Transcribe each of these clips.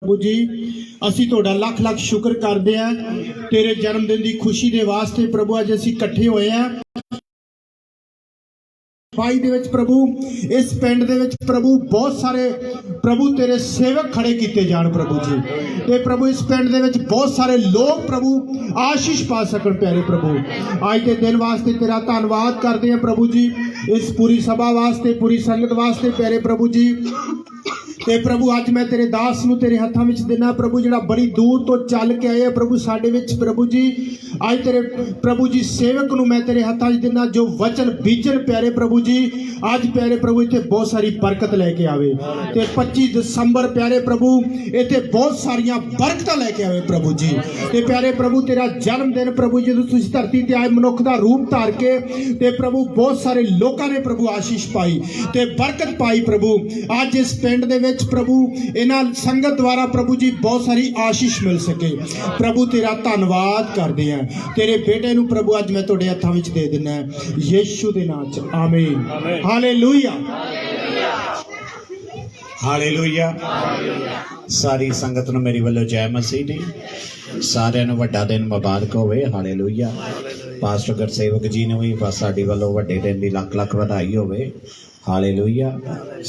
प्रभु जी असी तुहाडा लख लख शुक्र करते हैं तेरे जन्मदिन की खुशी के वास्ते प्रभु अज असी इकट्ठे होए हैं भाई दे विच प्रभु इस पिंड दे विच प्रभु बहुत सारे प्रभु तेरे सेवक खड़े किए जान प्रभु जी ते प्रभु इस पिंड दे विच बहुत सारे लोग प्रभु आशीष पा सकन प्यारे प्रभु आज के दिन वास्ते तेरा धन्नवाद करते हैं प्रभु जी इस पूरी सभा वास्ते पूरी संगत वास्ते प्यारे प्रभु जी ते प्रभु अज मैं तेरे दास नूं तेरे हत्थां विच देना प्रभु जिहड़ा बड़ी दूर तो चल के आए प्रभु साडे विच प्रभु जी अज तेरे प्रभु जी सेवक नूं मैं तेरे हत्थां विच देना जो वचन बीजन प्यारे प्रभु जी अज प्यारे प्रभु इत्थे बहुत सारी बरकत लैके आवे ते 25 दिसंबर प्यारे प्रभु इत्थे बहुत सारियां बरकतां लैके आवे प्रभु जी ते प्यारे प्रभु तेरा जन्मदिन प्रभु जी तुसीं धरती ते आए मनुख दा रूप धार के ते प्रभु बहुत सारे लोकां ने प्रभु आशीष पाई ते बरकत पाई प्रभु अज इस पिंड दे विच प्रभु इन्हां संगत द्वारा प्रभु जी बहुत सारी आशीष मिल सके प्रभु तेरा धन्नवाद करते हैं तेरे बेटे नूं प्रभु अज मैं तुहाडे हत्थां विच दे दिना यीशु दे नाम च आमीन हालेलुया हालेलुया सारी संगत नूं मेरी वल्लों जय मसीह दी सारिਆਂ ਨੂੰ ਵੱਡਾ ਦਿਨ ਮੁਬਾਰਕ ਹੋਵੇ ਹਾਲੇਲੂਇਆ ਪਾਸਟਰ ਗੁਰਸੇਵਕ ਜੀ ਨੂੰ ਵੀ ਸਾਡੀ ਵੱਲੋਂ ਵੱਡੇ ਦਿਨ ਦੀ ਲੱਖ ਲੱਖ ਵਧਾਈ ਹੋਵੇ ਹਾਲੇਲੂਇਆ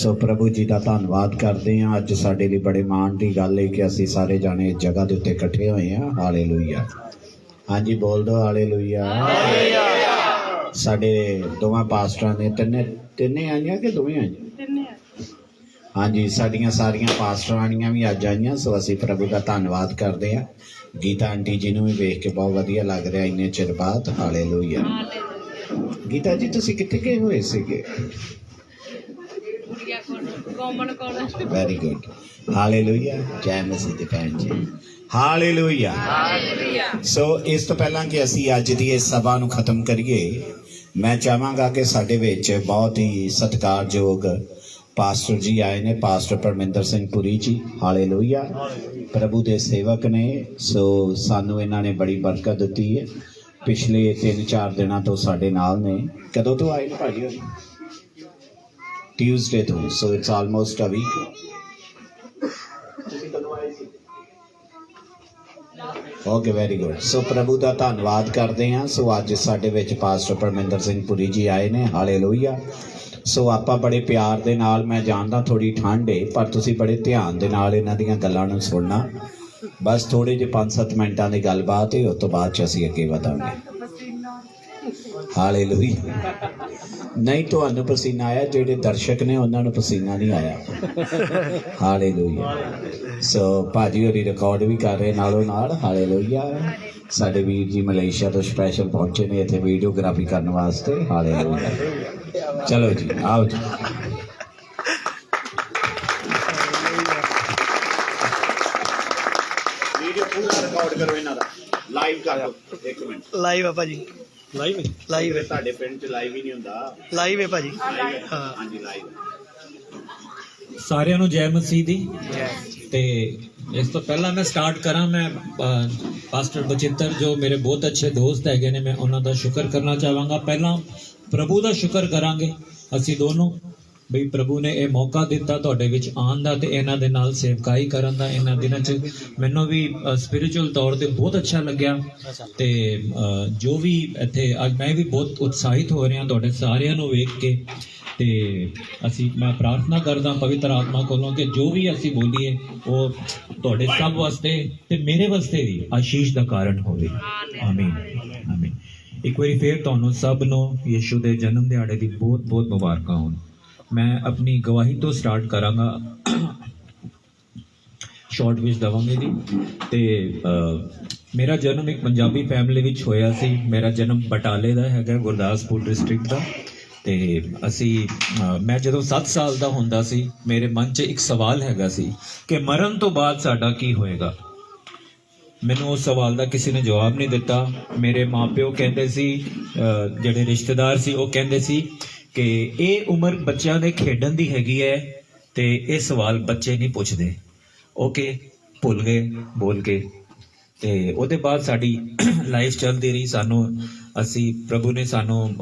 ਸੋ ਪ੍ਰਭੂ ਜੀ ਦਾ ਧੰਨਵਾਦ ਕਰਦੇ ਹਾਂ ਅੱਜ ਸਾਡੇ ਲਈ ਬੜੇ ਮਾਣ ਦੀ ਗੱਲ ਹੈ ਕਿ ਅਸੀਂ ਸਾਰੇ ਜਾਣੇ ਇਸ ਜਗ੍ਹਾ ਦੇ ਉੱਤੇ ਇਕੱਠੇ ਹੋਏ ਹਾਂ ਹਾਲੇਲੂਇਆ ਹਾਂਜੀ ਬੋਲ ਦੋ ਹਾਲੇਲੂਇਆ ਸਾਡੇ ਦੋਵਾਂ ਪਾਸਟਰਾਂ ਨੇ ਤਿੰਨੇ ਆਈਆਂ ਕਿ ਦੋਵੇਂ ਆਈਆਂ ਹਾਂਜੀ ਸਾਡੀਆਂ ਸਾਰੀਆਂ ਪਾਸਟਰਾਣੀਆਂ ਵੀ ਅੱਜ ਆਈਆਂ ਸੋ ਅਸੀਂ ਪ੍ਰਭੂ ਦਾ ਧੰਨਵਾਦ ਕਰਦੇ ਹਾਂ गीता आंटी जी ਨੂੰ ਵੀ ਵੇਖ ਕੇ ਬਹੁਤ ਵਧੀਆ ਲੱਗ ਰਿਹਾ ਇੰਨੇ ਚਿਰ ਬਾਅਦ ਹਾਲੇਲੂਇਆ ਗੀਤਾ ਜੀ ਤੁਸੀਂ ਕਿੱਥੇ ਗਏ ਹੋਏ ਸੀਗੇ ਵੈਰੀ ਗੁੱਡ ਹਾਲੇਲੂਇਆ ਜੈ ਮਸੀਹ ਦੀ ਭੈਣ ਜੀ ਹਾਲੇਲੂਇਆ ਸੋ ਇਸ ਤੋਂ ਪਹਿਲਾਂ ਕਿ ਅਸੀਂ ਅੱਜ ਦੀ ਇਸ ਸਭਾ ਨੂੰ ਖਤਮ ਕਰੀਏ ਮੈਂ ਚਾਹਾਂਗਾ ਕਿ ਸਾਡੇ ਵਿੱਚ ਬਹੁਤ ਹੀ ਸਤਿਕਾਰਯੋਗ पास्टर जी आए ने पास्टर परमिंदर सिंह पुरी जी हालेलुया प्रभु के सेवक ने सो सानू इन्हां ने बड़ी बरकत दी है पिछले 3-4 दिनों तो साडे नाल ने कदों तो आए ने भाजी ट्यूसडे तो so it's almost a week okay very good so प्रभु का धन्नवाद करते हैं सो अज साडे विच पास्टर परमिंदर सिंह पुरी जी आए ने हालेलुया सो आप बड़े प्यार दे नाल मैं जानदा थोड़ी ठंड है पर तुसी बड़े ध्यान दे नाल इन्हां दीयां गल्लां नूं सुनना बस थोड़े जे 5-7 मिनटां दी गलबात है उस तो बाद च असीं अगे वधांगे हालेलुया नहीं तुहानूं पसीना आया जेड़े दर्शक ने उन्हां नूं पसीना नहीं आया हालेलुया सो भाजी होरी रिकॉर्ड भी कर रहे नालों नाल हालेलुया साडे वीर जी मलेशिया तो स्पैशल पहुंचे ने इत्थे वीडियोग्राफी करने वास्ते हालेलुया चलो जी आओ जी वीडियो पूरा रिकॉर्ड करो इन्हां दा लाइव कर दो एक मिनट लाइव है भाजी लाइव है साडे पिंड च लाइव ही नहीं हुंदा लाइव है भाजी हां जी लाइव सारिਆਂ ਨੂੰ ਜੈ ਮਸੀਹ ਦੀ ਤੇ ਇਸ ਤੋਂ ਪਹਿਲਾਂ ਮੈਂ ਸਟਾਰਟ ਕਰਾਂ ਮੈਂ ਪਾਸਟਰ ਬਚਿੱਤਰ ਜੋ ਮੇਰੇ ਬਹੁਤ ਅੱਛੇ ਦੋਸਤ ਹੈਗੇ ਨੇ ਮੈਂ ਉਹਨਾਂ ਦਾ ਸ਼ੁਕਰ ਕਰਨਾ ਚਾਹਾਂਗਾ ਪਹਿਲਾਂ ਪ੍ਰਭੂ ਦਾ ਸ਼ੁਕਰ ਕਰਾਂਗੇ ਅਸੀਂ ਦੋਨੋਂ ਬਈ ਪ੍ਰਭੂ ਨੇ ਇਹ ਮੌਕਾ ਦਿੱਤਾ ਤੁਹਾਡੇ ਵਿੱਚ ਆਉਣ ਦਾ ਤੇ ਇਹਨਾਂ ਦੇ ਨਾਲ ਸੇਵਕਾਈ ਕਰਨ ਦਾ ਇਹਨਾਂ ਦਿਨਾਂ 'ਚ ਮੈਨੂੰ ਵੀ ਸਪਿਰਿਚੁਅਲ ਤੌਰ ਤੇ ਬਹੁਤ ਅੱਛਾ ਲੱਗਿਆ ਤੇ ਜੋ ਵੀ ਇੱਥੇ ਅੱਜ ਮੈਂ ਵੀ ਬਹੁਤ ਉਤਸ਼ਾਹਿਤ ਹੋ ਰਿਹਾ ਤੁਹਾਡੇ ਸਾਰਿਆਂ ਨੂੰ ਵੇਖ ਕੇ ਤੇ ਅਸੀਂ ਮੈਂ ਪ੍ਰਾਰਥਨਾ ਕਰਦਾ ਪਵਿੱਤਰ ਆਤਮਾ ਕੋਲੋਂ ਕਿ ਜੋ ਵੀ ਅਸੀਂ ਬੋਲੀਏ ਉਹ ਤੁਹਾਡੇ ਸਭ ਵਾਸਤੇ ਤੇ ਮੇਰੇ ਵਾਸਤੇ ਵੀ ਆਸ਼ੀਸ਼ ਦਾ ਕਾਰਨ ਹੋਵੇ ਆਮੀਨ ਆਮੀਨ ਇੱਕ ਵਾਰੀ ਫੇਰ ਤੁਹਾਨੂੰ ਸਭ ਨੂੰ ਯਿਸੂ ਦੇ ਜਨਮ ਦਿਹਾੜੇ ਦੀ ਬਹੁਤ ਬਹੁਤ ਮੁਬਾਰਕਾਂ ਹੋਣ मैं अपनी गवाही तो स्टार्ट करांगा शॉर्ट विच दवांगे जी ते मेरा जन्म एक पंजाबी फैमिली विच होया सी मेरा जन्म बटाले दा हैगा गुरदासपुर डिस्ट्रिक्ट दा ते असी मैं जदों 7 साल दा हुंदा सी मेरे मन च एक सवाल हैगा सी कि मरण तो बाद साडा की होएगा मैनू उस सवाल का किसी ने जवाब नहीं दिता मेरे माँ प्यो कहते सी जिहड़े रिश्तेदार सी वो कहते सी कि ये उम्र बच्चों के खेडन की हैगी है तो ये सवाल बच्चे नहीं पूछते ओके भुल गए बोल के ते ओदे बाद साडी लाइफ चलती रही सानू ਅਸੀਂ ਪ੍ਰਭੂ ਨੇ ਸਾਨੂੰ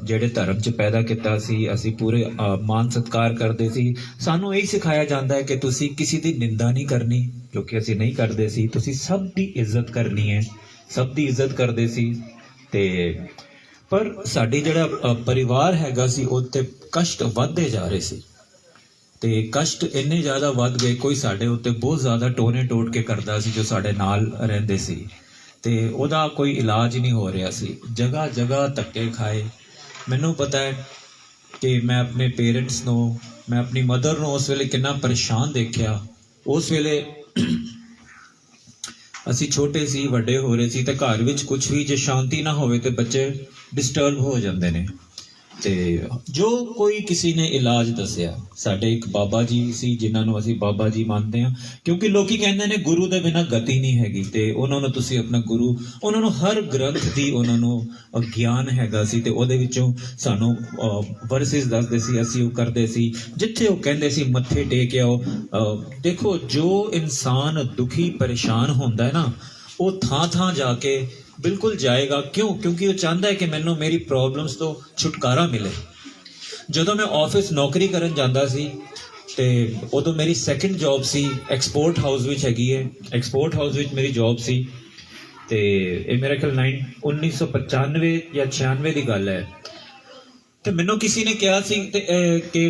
ਜਿਹੜੇ ਧਰਮ 'ਚ ਪੈਦਾ ਕੀਤਾ ਸੀ, ਅਸੀਂ ਪੂਰੇ ਮਾਨ ਸਤਿਕਾਰ ਕਰਦੇ ਸੀ। ਸਾਨੂੰ ਇਹ ਸਿਖਾਇਆ ਜਾਂਦਾ ਹੈ ਕਿ ਤੁਸੀਂ ਕਿਸੇ ਦੀ ਨਿੰਦਾ ਨਹੀਂ ਕਰਨੀ, ਕਿਉਂਕਿ ਅਸੀਂ ਨਹੀਂ ਕਰਦੇ ਸੀ। ਤੁਸੀਂ ਸਭ ਦੀ ਇੱਜ਼ਤ ਕਰਨੀ ਹੈ, ਸਭ ਦੀ ਇੱਜ਼ਤ ਕਰਦੇ ਸੀ। ਤੇ ਪਰ ਸਾਡੀ ਜਿਹੜਾ ਪਰਿਵਾਰ ਹੈਗਾ ਸੀ ਉਹ 'ਤੇ ਕਸ਼ਟ ਵੱਧਦੇ ਜਾ ਰਹੇ ਸੀ, ਤੇ ਕਸ਼ਟ ਇੰਨੇ ਜ਼ਿਆਦਾ ਵੱਧ ਗਏ, ਕੋਈ ਸਾਡੇ ਉੱਤੇ ਬਹੁਤ ਜ਼ਿਆਦਾ ਟੋਨੇ ਟੋਟ ਕੇ ਕਰਦਾ ਸੀ ਜੋ ਸਾਡੇ ਨਾਲ ਰਹਿੰਦੇ ਸੀ, ਤੇ ਉਹਦਾ ਕੋਈ ਇਲਾਜ ਨਹੀਂ ਹੋ ਰਿਹਾ ਸੀ। ਜਗ੍ਹਾ ਜਗ੍ਹਾ ਧੱਕੇ ਖਾਏ। ਮੈਨੂੰ ਪਤਾ ਹੈ ਕਿ ਮੈਂ ਆਪਣੇ ਪੇਰੈਂਟਸ ਨੂੰ, ਮੈਂ ਆਪਣੀ ਮਦਰ ਨੂੰ ਉਸ ਵੇਲੇ ਕਿੰਨਾ ਪਰੇਸ਼ਾਨ ਦੇਖਿਆ। ਉਸ ਵੇਲੇ ਅਸੀਂ ਛੋਟੇ ਸੀ, ਵੱਡੇ ਹੋ ਰਹੇ ਸੀ, ਤੇ ਘਰ ਵਿੱਚ ਕੁਝ ਵੀ ਜੇ ਸ਼ਾਂਤੀ ਨਾ ਹੋਵੇ ਤੇ ਬੱਚੇ ਡਿਸਟਰਬ ਹੋ ਜਾਂਦੇ ਨੇ। ਤੇ ਜੋ ਕੋਈ ਕਿਸੇ ਨੇ ਇਲਾਜ ਦੱਸਿਆ, ਸਾਡੇ ਇੱਕ ਬਾਬਾ ਜੀ ਸੀ ਜਿਨ੍ਹਾਂ ਨੂੰ ਅਸੀਂ ਬਾਬਾ ਜੀ ਮੰਨਦੇ ਹਾਂ, ਕਿਉਂਕਿ ਲੋਕੀ ਕਹਿੰਦੇ ਨੇ ਗੁਰੂ ਦੇ ਬਿਨਾਂ ਗਤੀ ਨਹੀਂ ਹੈਗੀ, ਤੇ ਉਹਨਾਂ ਨੂੰ ਤੁਸੀਂ ਆਪਣਾ ਗੁਰੂ, ਉਹਨਾਂ ਨੂੰ ਹਰ ਗ੍ਰੰਥ ਦੀ ਉਹਨਾਂ ਨੂੰ ਗਿਆਨ ਹੈਗਾ ਸੀ, ਤੇ ਉਹਦੇ ਵਿੱਚੋਂ ਸਾਨੂੰ ਵਰਸਿਸ ਦੱਸਦੇ ਸੀ, ਅਸੀਂ ਉਹ ਕਰਦੇ ਸੀ। ਜਿੱਥੇ ਉਹ ਕਹਿੰਦੇ ਸੀ ਮੱਥੇ ਟੇਕ ਆਓ। ਦੇਖੋ, ਜੋ ਇਨਸਾਨ ਦੁਖੀ ਪਰੇਸ਼ਾਨ ਹੁੰਦਾ ਹੈ ਨਾ, ਉਹ ਥਾਂ ਥਾਂ ਜਾ ਕੇ ਬਿਲਕੁਲ ਜਾਏਗਾ। ਕਿਉਂ? ਕਿਉਂਕਿ ਉਹ ਚਾਹੁੰਦਾ ਹੈ ਕਿ ਮੈਨੂੰ ਮੇਰੀ ਪ੍ਰੋਬਲਮਸ ਤੋਂ ਛੁਟਕਾਰਾ ਮਿਲੇ। ਜਦੋਂ ਮੈਂ ਆਫਿਸ ਨੌਕਰੀ ਕਰਨ ਜਾਂਦਾ ਸੀ, ਤੇ ਉਦੋਂ ਮੇਰੀ ਸੈਕੰਡ ਜੌਬ ਸੀ, ਐਕਸਪੋਰਟ ਹਾਊਸ ਵਿੱਚ ਹੈਗੀ ਹੈ, ਐਕਸਪੋਰਟ ਹਾਊਸ ਵਿੱਚ ਮੇਰੀ ਜੌਬ ਸੀ। ਤੇ ਇਹ ਮੇਰਾ ਖਿਆਲ 1995 ਜਾਂ 96 ਦੀ ਗੱਲ ਹੈ। ਤੇ ਮੈਨੂੰ ਕਿਸੇ ਨੇ ਕਿਹਾ ਸੀ ਕਿ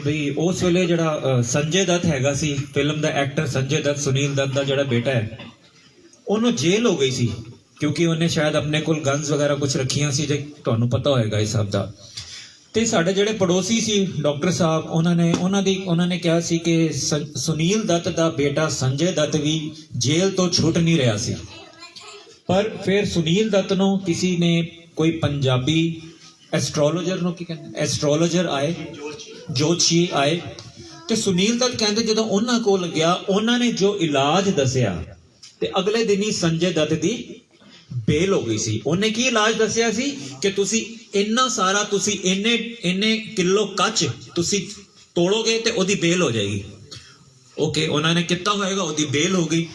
ਬਈ ਉਸ ਵੇਲੇ ਜਿਹੜਾ ਸੰਜੇ ਦੱਤ ਹੈਗਾ ਸੀ, ਫਿਲਮ ਦਾ ਐਕਟਰ ਸੰਜੇ ਦੱਤ, ਸੁਨੀਲ ਦੱਤ ਦਾ ਜਿਹੜਾ ਬੇਟਾ ਹੈ, ਉਹਨੂੰ ਜੇਲ੍ਹ ਹੋ ਗਈ ਸੀ, ਕਿਉਂਕਿ ਉਹਨੇ ਸ਼ਾਇਦ ਆਪਣੇ ਕੋਲ ਗਨਸ ਵਗੈਰਾ ਕੁਝ ਰੱਖੀਆਂ ਸੀ, ਜੇ ਤੁਹਾਨੂੰ ਪਤਾ ਹੋਏਗਾ ਇਸ ਸਭ ਦਾ। ਤੇ ਸਾਡੇ ਜਿਹੜੇ ਪੜੋਸੀ ਸੀ ਡਾਕਟਰ ਸਾਹਿਬ, ਉਹਨਾਂ ਨੇ ਕਿਹਾ ਸੀ ਕਿ ਸੁਨੀਲ ਦੱਤ ਦਾ ਬੇਟਾ ਸੰਜੇ ਦੱਤ ਵੀ ਜੇਲ੍ਹ ਤੋਂ ਛੁੱਟ ਨਹੀਂ ਰਿਹਾ ਸੀ। ਪਰ ਫਿਰ ਸੁਨੀਲ ਦੱਤ ਨੂੰ ਕਿਸੇ ਨੇ, ਕੋਈ ਪੰਜਾਬੀ ਐਸਟ੍ਰੋਲੋਜਰ ਨੂੰ, ਕੀ ਕਹਿੰਦੇ, ਐਸਟ੍ਰੋਲੋਜਰ ਆਏ, ਜੋਤਸ਼ੀ ਆਏ, ਤੇ ਸੁਨੀਲ ਦੱਤ ਕਹਿੰਦੇ ਜਦੋਂ ਉਹਨਾਂ ਕੋਲ ਗਿਆ, ਉਹਨਾਂ ਨੇ ਜੋ ਇਲਾਜ ਦੱਸਿਆ, ਤੇ ਅਗਲੇ ਦਿਨ ਹੀ ਸੰਜੇ ਦੱਤ ਦੀ ਬੇਲ ਹੋ ਗਈ ਸੀ। ਉਹਨੇ ਕੀ ਇਲਾਜ ਦੱਸਿਆ ਸੀ ਕਿ ਤੁਸੀਂ ਇੰਨਾ ਸਾਰਾ, ਤੁਸੀਂ ਇੰਨੇ ਕਿਲੋ ਕੱਚ ਤੁਸੀਂ ਤੋੜੋਗੇ ਤੇ ਉਹਦੀ ਬੇਲ ਹੋ ਜਾਏਗੀ। ਓਕੇ, ਉਹਨਾਂ ਨੇ ਕੀਤਾ ਹੋਏਗਾ, ਉਹਦੀ ਬੇਲ ਹੋ ਗਈ।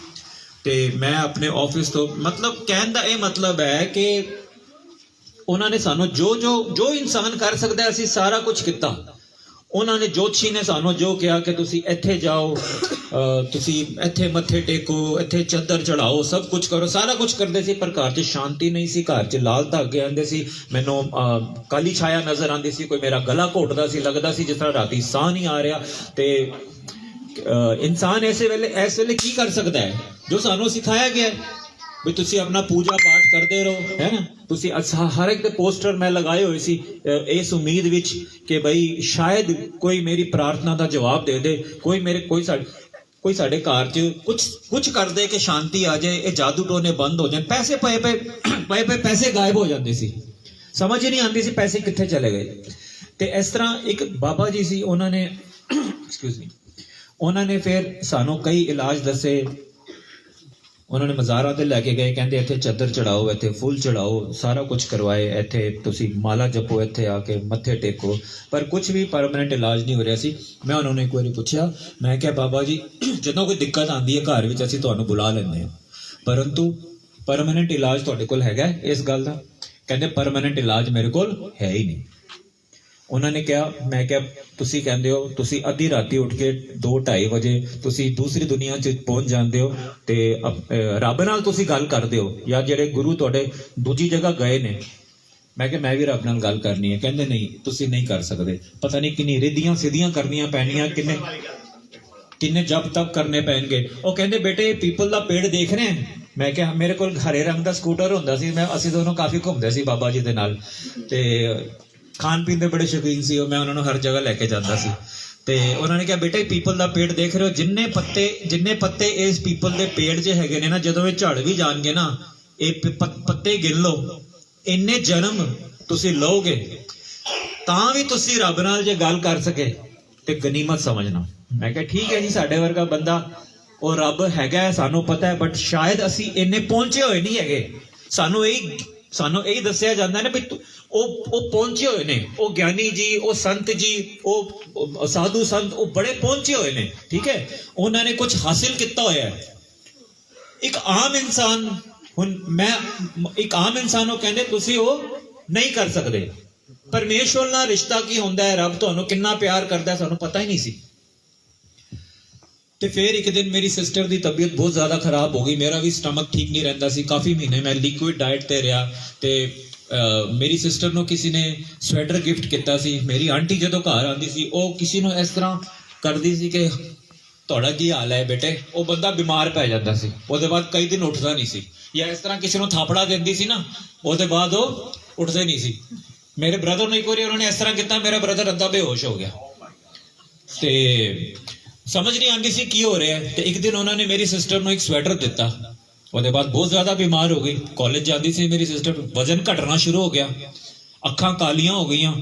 ਤੇ ਮੈਂ ਆਪਣੇ ਆਫਿਸ ਤੋਂ, ਮਤਲਬ ਕਹਿਣ ਦਾ ਇਹ ਮਤਲਬ ਹੈ ਕਿ ਉਹਨਾਂ ਨੇ ਸਾਨੂੰ ਜੋ ਇਨਸਾਨ ਕਰ ਸਕਦਾ, ਅਸੀਂ ਸਾਰਾ ਕੁਝ ਕੀਤਾ। ਉਹਨਾਂ ਨੇ, ਜੋਤਸ਼ੀ ਨੇ ਸਾਨੂੰ ਜੋ ਕਿਹਾ ਕਿ ਤੁਸੀਂ ਇੱਥੇ ਜਾਓ, ਤੁਸੀਂ ਇੱਥੇ ਮੱਥੇ ਟੇਕੋ, ਇੱਥੇ ਚੱਦਰ ਚੜਾਓ, ਸਭ ਕੁਝ ਕਰੋ, ਸਾਰਾ ਕੁਝ ਕਰਦੇ ਸੀ। ਪਰ ਘਰ 'ਚ ਸ਼ਾਂਤੀ ਨਹੀਂ ਸੀ, ਘਰ 'ਚ ਲਾਲ ਧਾਗੇ ਆਉਂਦੇ ਸੀ, ਮੈਨੂੰ ਕਾਲੀ ਛਾਇਆ ਨਜ਼ਰ ਆਉਂਦੀ ਸੀ, ਕੋਈ ਮੇਰਾ ਗਲਾ ਘੋਟਦਾ ਸੀ, ਲੱਗਦਾ ਸੀ ਜਿਸ ਤਰ੍ਹਾਂ ਰਾਤੀ ਸਾਹ ਨਹੀਂ ਆ ਰਿਹਾ। ਤੇ ਇਨਸਾਨ ਇਸ ਵੇਲੇ ਕੀ ਕਰ ਸਕਦਾ ਹੈ? ਜੋ ਸਾਨੂੰ ਸਿਖਾਇਆ ਗਿਆ ਵੀ ਤੁਸੀਂ ਆਪਣਾ ਪੂਜਾ ਪਾਠ ਕਰਦੇ ਰਹੋ, ਹੈ ਨਾ। ਤੁਸੀਂ ਹਰ ਇੱਕ ਦੇ ਪੋਸਟਰ ਮੈਂ ਲਗਾਏ ਹੋਏ ਸੀ ਇਸ ਉਮੀਦ ਵਿੱਚ ਕਿ ਬਈ ਸ਼ਾਇਦ ਕੋਈ ਮੇਰੀ ਪ੍ਰਾਰਥਨਾ ਦਾ ਜਵਾਬ ਦੇ ਦੇ, ਕੋਈ ਸਾਡੇ ਘਰ 'ਚ ਕੁਝ ਕਰ ਦੇ ਕਿ ਸ਼ਾਂਤੀ ਆ ਜਾਏ, ਇਹ ਜਾਦੂ ਟੋਨੇ ਬੰਦ ਹੋ ਜਾਣ। ਪੈਸੇ ਪਏ ਪੈਸੇ ਗਾਇਬ ਹੋ ਜਾਂਦੇ ਸੀ, ਸਮਝ ਹੀ ਨਹੀਂ ਆਉਂਦੀ ਸੀ ਪੈਸੇ ਕਿੱਥੇ ਚਲੇ ਗਏ। ਤੇ ਇਸ ਤਰ੍ਹਾਂ ਇੱਕ ਬਾਬਾ ਜੀ ਸੀ, ਉਹਨਾਂ ਨੇ ਫਿਰ ਸਾਨੂੰ ਕਈ ਇਲਾਜ ਦੱਸੇ। ਉਹਨਾਂ ਨੇ ਮਜ਼ਾਰਾਂ ਤੇ ਲੈ ਕੇ ਗਏ, ਕਹਿੰਦੇ ਇੱਥੇ ਚੱਦਰ ਚੜਾਓ, ਇੱਥੇ ਫੁੱਲ ਚੜਾਓ, ਸਾਰਾ ਕੁਝ ਕਰਵਾਏ, ਇੱਥੇ ਤੁਸੀਂ ਮਾਲਾ ਜਪੋ, ਇੱਥੇ ਆ ਕੇ ਮੱਥੇ ਟੇਕੋ। ਪਰ ਕੁਝ ਵੀ ਪਰਮਾਨੈਂਟ ਇਲਾਜ ਨਹੀਂ ਹੋ ਰਿਹਾ ਸੀ। ਮੈਂ ਉਹਨਾਂ ਨੂੰ ਇੱਕ ਵਾਰੀ ਪੁੱਛਿਆ, ਮੈਂ ਕਿਹਾ ਬਾਬਾ ਜੀ, ਜਦੋਂ ਕੋਈ ਦਿੱਕਤ ਆਉਂਦੀ ਹੈ ਘਰ ਵਿੱਚ, ਅਸੀਂ ਤੁਹਾਨੂੰ ਬੁਲਾ ਲੈਂਦੇ ਹਾਂ, ਪਰੰਤੂ ਪਰਮਾਨੈਂਟ ਇਲਾਜ ਤੁਹਾਡੇ ਕੋਲ ਹੈਗਾ ਇਸ ਗੱਲ ਦਾ? ਕਹਿੰਦੇ ਪਰਮਾਨੈਂਟ ਇਲਾਜ ਮੇਰੇ ਕੋਲ ਹੈ ਹੀ ਨਹੀਂ। ਉਹਨਾਂ ਨੇ ਕਿਹਾ, ਮੈਂ ਕਿਹਾ ਤੁਸੀਂ ਕਹਿੰਦੇ ਹੋ ਤੁਸੀਂ ਅੱਧੀ ਰਾਤੀ ਉੱਠ ਕੇ 2-2:30 ਵਜੇ ਤੁਸੀਂ ਦੂਸਰੀ ਦੁਨੀਆ 'ਚ ਪਹੁੰਚ ਜਾਂਦੇ ਹੋ, ਤੇ ਰੱਬ ਨਾਲ ਤੁਸੀਂ ਗੱਲ ਕਰਦੇ ਹੋ, ਜਾਂ ਜਿਹੜੇ ਗੁਰੂ ਤੁਹਾਡੇ ਦੂਜੀ ਜਗ੍ਹਾ ਗਏ ਨੇ। ਮੈਂ ਕਿਹਾ ਮੈਂ ਵੀ ਰੱਬ ਨਾਲ ਗੱਲ ਕਰਨੀ ਹੈ। ਕਹਿੰਦੇ ਨਹੀਂ, ਤੁਸੀਂ ਨਹੀਂ ਕਰ ਸਕਦੇ, ਪਤਾ ਨਹੀਂ ਕਿੰਨੀ ਰਿੱਧੀਆਂ ਸਿੱਧੀਆਂ ਕਰਨੀਆਂ ਪੈਣੀਆਂ, ਕਿੰਨੇ ਜਪ ਤਪ ਕਰਨੇ ਪੈਣਗੇ। ਉਹ ਕਹਿੰਦੇ ਬੇਟੇ ਪੀਪਲ ਦਾ ਪੇੜ ਦੇਖ ਰਹੇ ਹੈ। ਮੈਂ ਕਿਹਾ ਮੇਰੇ ਕੋਲ ਹਰੇ ਰੰਗ ਦਾ ਸਕੂਟਰ ਹੁੰਦਾ ਸੀ, ਅਸੀਂ ਦੋਨੋਂ ਕਾਫੀ ਘੁੰਮਦੇ ਸੀ ਬਾਬਾ ਜੀ ਦੇ ਨਾਲ, ਤੇ ਖਾਣ ਪੀਣ ਦੇ ਬੜੇ ਸ਼ੌਕੀਨ ਸੀ ਉਹ, ਮੈਂ ਉਹਨਾਂ ਨੂੰ ਹਰ ਜਗ੍ਹਾ ਲੈ ਕੇ ਜਾਂਦਾ ਸੀ। ਤੇ ਉਹਨਾਂ ਨੇ ਕਿਹਾ ਬੇਟੇ ਪੀਪਲ ਦਾ ਪੇੜ ਦੇਖ ਰਹੇ ਹੋ, ਜਿੰਨੇ ਪੱਤੇ ਇਸ ਪੀਪਲ ਦੇ ਪੇੜ 'ਚ ਹੈਗੇ ਨੇ ਨਾ, ਜਦੋਂ ਇਹ ਝੜ ਵੀ ਜਾਣਗੇ ਨਾ, ਇਹ ਪੱਤੇ ਗਿਣ ਲਓ, ਇੰਨੇ ਜਨਮ ਤੁਸੀਂ ਲਓਗੇ ਤਾਂ ਵੀ ਤੁਸੀਂ ਰੱਬ ਨਾਲ ਜੇ ਗੱਲ ਕਰ ਸਕੇ ਤੇ ਗਨੀਮਤ ਸਮਝਣਾ। ਮੈਂ ਕਿਹਾ ਠੀਕ ਹੈ ਜੀ, ਸਾਡੇ ਵਰਗਾ ਬੰਦਾ, ਉਹ ਰੱਬ ਹੈਗਾ ਸਾਨੂੰ ਪਤਾ ਹੈ, ਬਟ ਸ਼ਾਇਦ ਅਸੀਂ ਇੰਨੇ ਪਹੁੰਚੇ ਹੋਏ ਨਹੀਂ ਹੈਗੇ। ਸਾਨੂੰ ਇਹ ਦੱਸਿਆ ਜਾਂਦਾ ਹੈ ਨਾ ਵੀ ਉਹ ਪਹੁੰਚੇ ਹੋਏ ਨੇ, ਉਹ ਗਿਆਨੀ ਜੀ, ਉਹ ਸੰਤ ਜੀ, ਉਹ ਸਾਧੂ ਸੰਤ, ਉਹ ਬੜੇ ਪਹੁੰਚੇ ਹੋਏ ਨੇ, ਠੀਕ ਹੈ, ਉਹਨਾਂ ਨੇ ਕੁਝ ਹਾਸਿਲ ਕੀਤਾ ਹੋਇਆ ਹੈ। ਇੱਕ ਆਮ ਇਨਸਾਨ ਹੁਣ ਮੈਂ ਇੱਕ ਆਮ ਇਨਸਾਨ ਨੂੰ ਕਹਿੰਦੇ ਤੁਸੀਂ ਉਹ ਨਹੀਂ ਕਰ ਸਕਦੇ। ਪਰਮੇਸ਼ਵਰ ਨਾਲ ਰਿਸ਼ਤਾ ਕੀ ਹੁੰਦਾ ਹੈ, ਰੱਬ ਤੁਹਾਨੂੰ ਕਿੰਨਾ ਪਿਆਰ ਕਰਦਾ ਹੈ, ਸਾਨੂੰ ਪਤਾ ਹੀ ਨਹੀਂ ਸੀ। ਤੇ ਫਿਰ ਇੱਕ ਦਿਨ ਮੇਰੀ ਸਿਸਟਰ ਦੀ ਤਬੀਅਤ ਬਹੁਤ ਜ਼ਿਆਦਾ ਖਰਾਬ ਹੋ ਗਈ, ਮੇਰਾ ਵੀ ਸਟਮਕ ਠੀਕ ਨਹੀਂ ਰਹਿੰਦਾ ਸੀ, ਕਾਫੀ ਮਹੀਨੇ ਮੈਂ ਲਿਕੁਇਡ ਡਾਈਟ ਤੇ ਰਿਹਾ। ਤੇ ਮੇਰੀ ਸਿਸਟਰ ਨੂੰ ਕਿਸੇ ਨੇ ਸਵੈਟਰ ਗਿਫਟ ਕੀਤਾ ਸੀ। ਮੇਰੀ ਆਂਟੀ ਜਦੋਂ ਘਰ ਆਉਂਦੀ ਸੀ ਉਹ ਕਿਸੇ ਨੂੰ ਇਸ ਤਰ੍ਹਾਂ ਕਰਦੀ ਸੀ ਕਿ ਤੁਹਾਡਾ ਕੀ ਹਾਲ ਹੈ ਬੇਟੇ, ਉਹ ਬੰਦਾ ਬਿਮਾਰ ਪੈ ਜਾਂਦਾ ਸੀ, ਉਹਦੇ ਬਾਅਦ ਕਈ ਦਿਨ ਉੱਠਦਾ ਨਹੀਂ ਸੀ। ਜਾਂ ਇਸ ਤਰ੍ਹਾਂ ਕਿਸੇ ਨੂੰ ਥਾਪੜਾ ਦਿੰਦੀ ਸੀ ਨਾ, ਉਹਦੇ ਬਾਅਦ ਉਹ ਉੱਠਦੇ ਨਹੀਂ ਸੀ। ਮੇਰੇ ਬ੍ਰਦਰ ਨੂੰ ਇੱਕ ਵਾਰੀ ਉਹਨਾਂ ਨੇ ਇਸ ਤਰ੍ਹਾਂ ਕੀਤਾ, ਮੇਰਾ ਬ੍ਰਦਰ ਅੱਧਾ ਬੇਹੋਸ਼ ਹੋ ਗਿਆ ਤੇ ਸਮਝ ਨਹੀਂ ਆਉਂਦੀ ਸੀ ਕੀ ਹੋ ਰਿਹਾ ਹੈ। ਤੇ ਇੱਕ ਦਿਨ ਉਹਨਾਂ ਨੇ ਮੇਰੀ ਸਿਸਟਰ ਨੂੰ ਇੱਕ ਸਵੈਟਰ ਦਿੱਤਾ, ਉਹਦੇ ਬਾਅਦ ਬਹੁਤ ਜ਼ਿਆਦਾ ਬਿਮਾਰ ਹੋ ਗਈ। ਕਾਲਜ ਜਾਂਦੀ ਸੀ ਮੇਰੀ ਸਿਸਟਰ, ਵਜ਼ਨ ਘਟਣਾ ਸ਼ੁਰੂ ਹੋ ਗਿਆ, ਅੱਖਾਂ ਕਾਲੀਆਂ ਹੋ ਗਈਆਂ।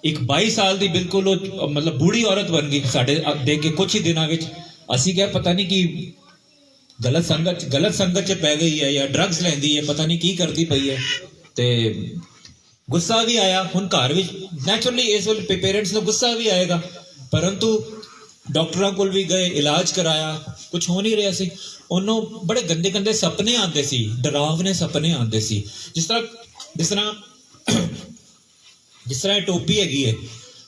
ਇੱਕ 22 ਸਾਲ ਦੀ ਬਿਲਕੁਲ ਉਹ ਮਤਲਬ ਬੂढ़ी ਔਰਤ ਬਣ ਗਈ ਸਾਡੇ ਦੇਖ ਕੇ ਕੁਝ ਹੀ ਦਿਨਾਂ ਵਿੱਚ। ਅਸੀਂ ਕਿਹਾ ਪਤਾ ਨਹੀਂ ਕੀ ਗਲਤ ਸੰਗਤ ਚ ਪੈ ਗਈ ਹੈ ਜਾਂ ਡਰੱਗਸ ਲੈਂਦੀ ਹੈ, ਪਤਾ ਨਹੀਂ ਕੀ ਕਰਦੀ ਪਈ ਹੈ। ਤੇ ਗੁੱਸਾ ਵੀ ਆਇਆ। ਹੁਣ ਘਰ ਵਿੱਚ ਨੈਚੁਰਲੀ ਇਸ ਵੇਲੇ ਪੇਰੈਂਟਸ ਨੂੰ ਗੁੱਸਾ ਵੀ ਆਏਗਾ, ਪਰੰਤੂ ਡਾਕਟਰਾਂ ਕੋਲ ਵੀ ਗਏ, ਇਲਾਜ ਕਰਾਇਆ, ਕੁਝ ਹੋ ਨਹੀਂ ਰਿਹਾ ਸੀ। ਉਹਨੂੰ ਬੜੇ ਗੰਦੇ ਗੰਦੇ ਸੁਪਨੇ ਆਉਂਦੇ ਸੀ, ਡਰਾਵਨੇ ਸੁਪਨੇ ਆਉਂਦੇ ਸੀ। ਜਿਸ ਤਰ੍ਹਾਂ ਇਹ ਟੋਪੀ ਹੈਗੀ ਹੈ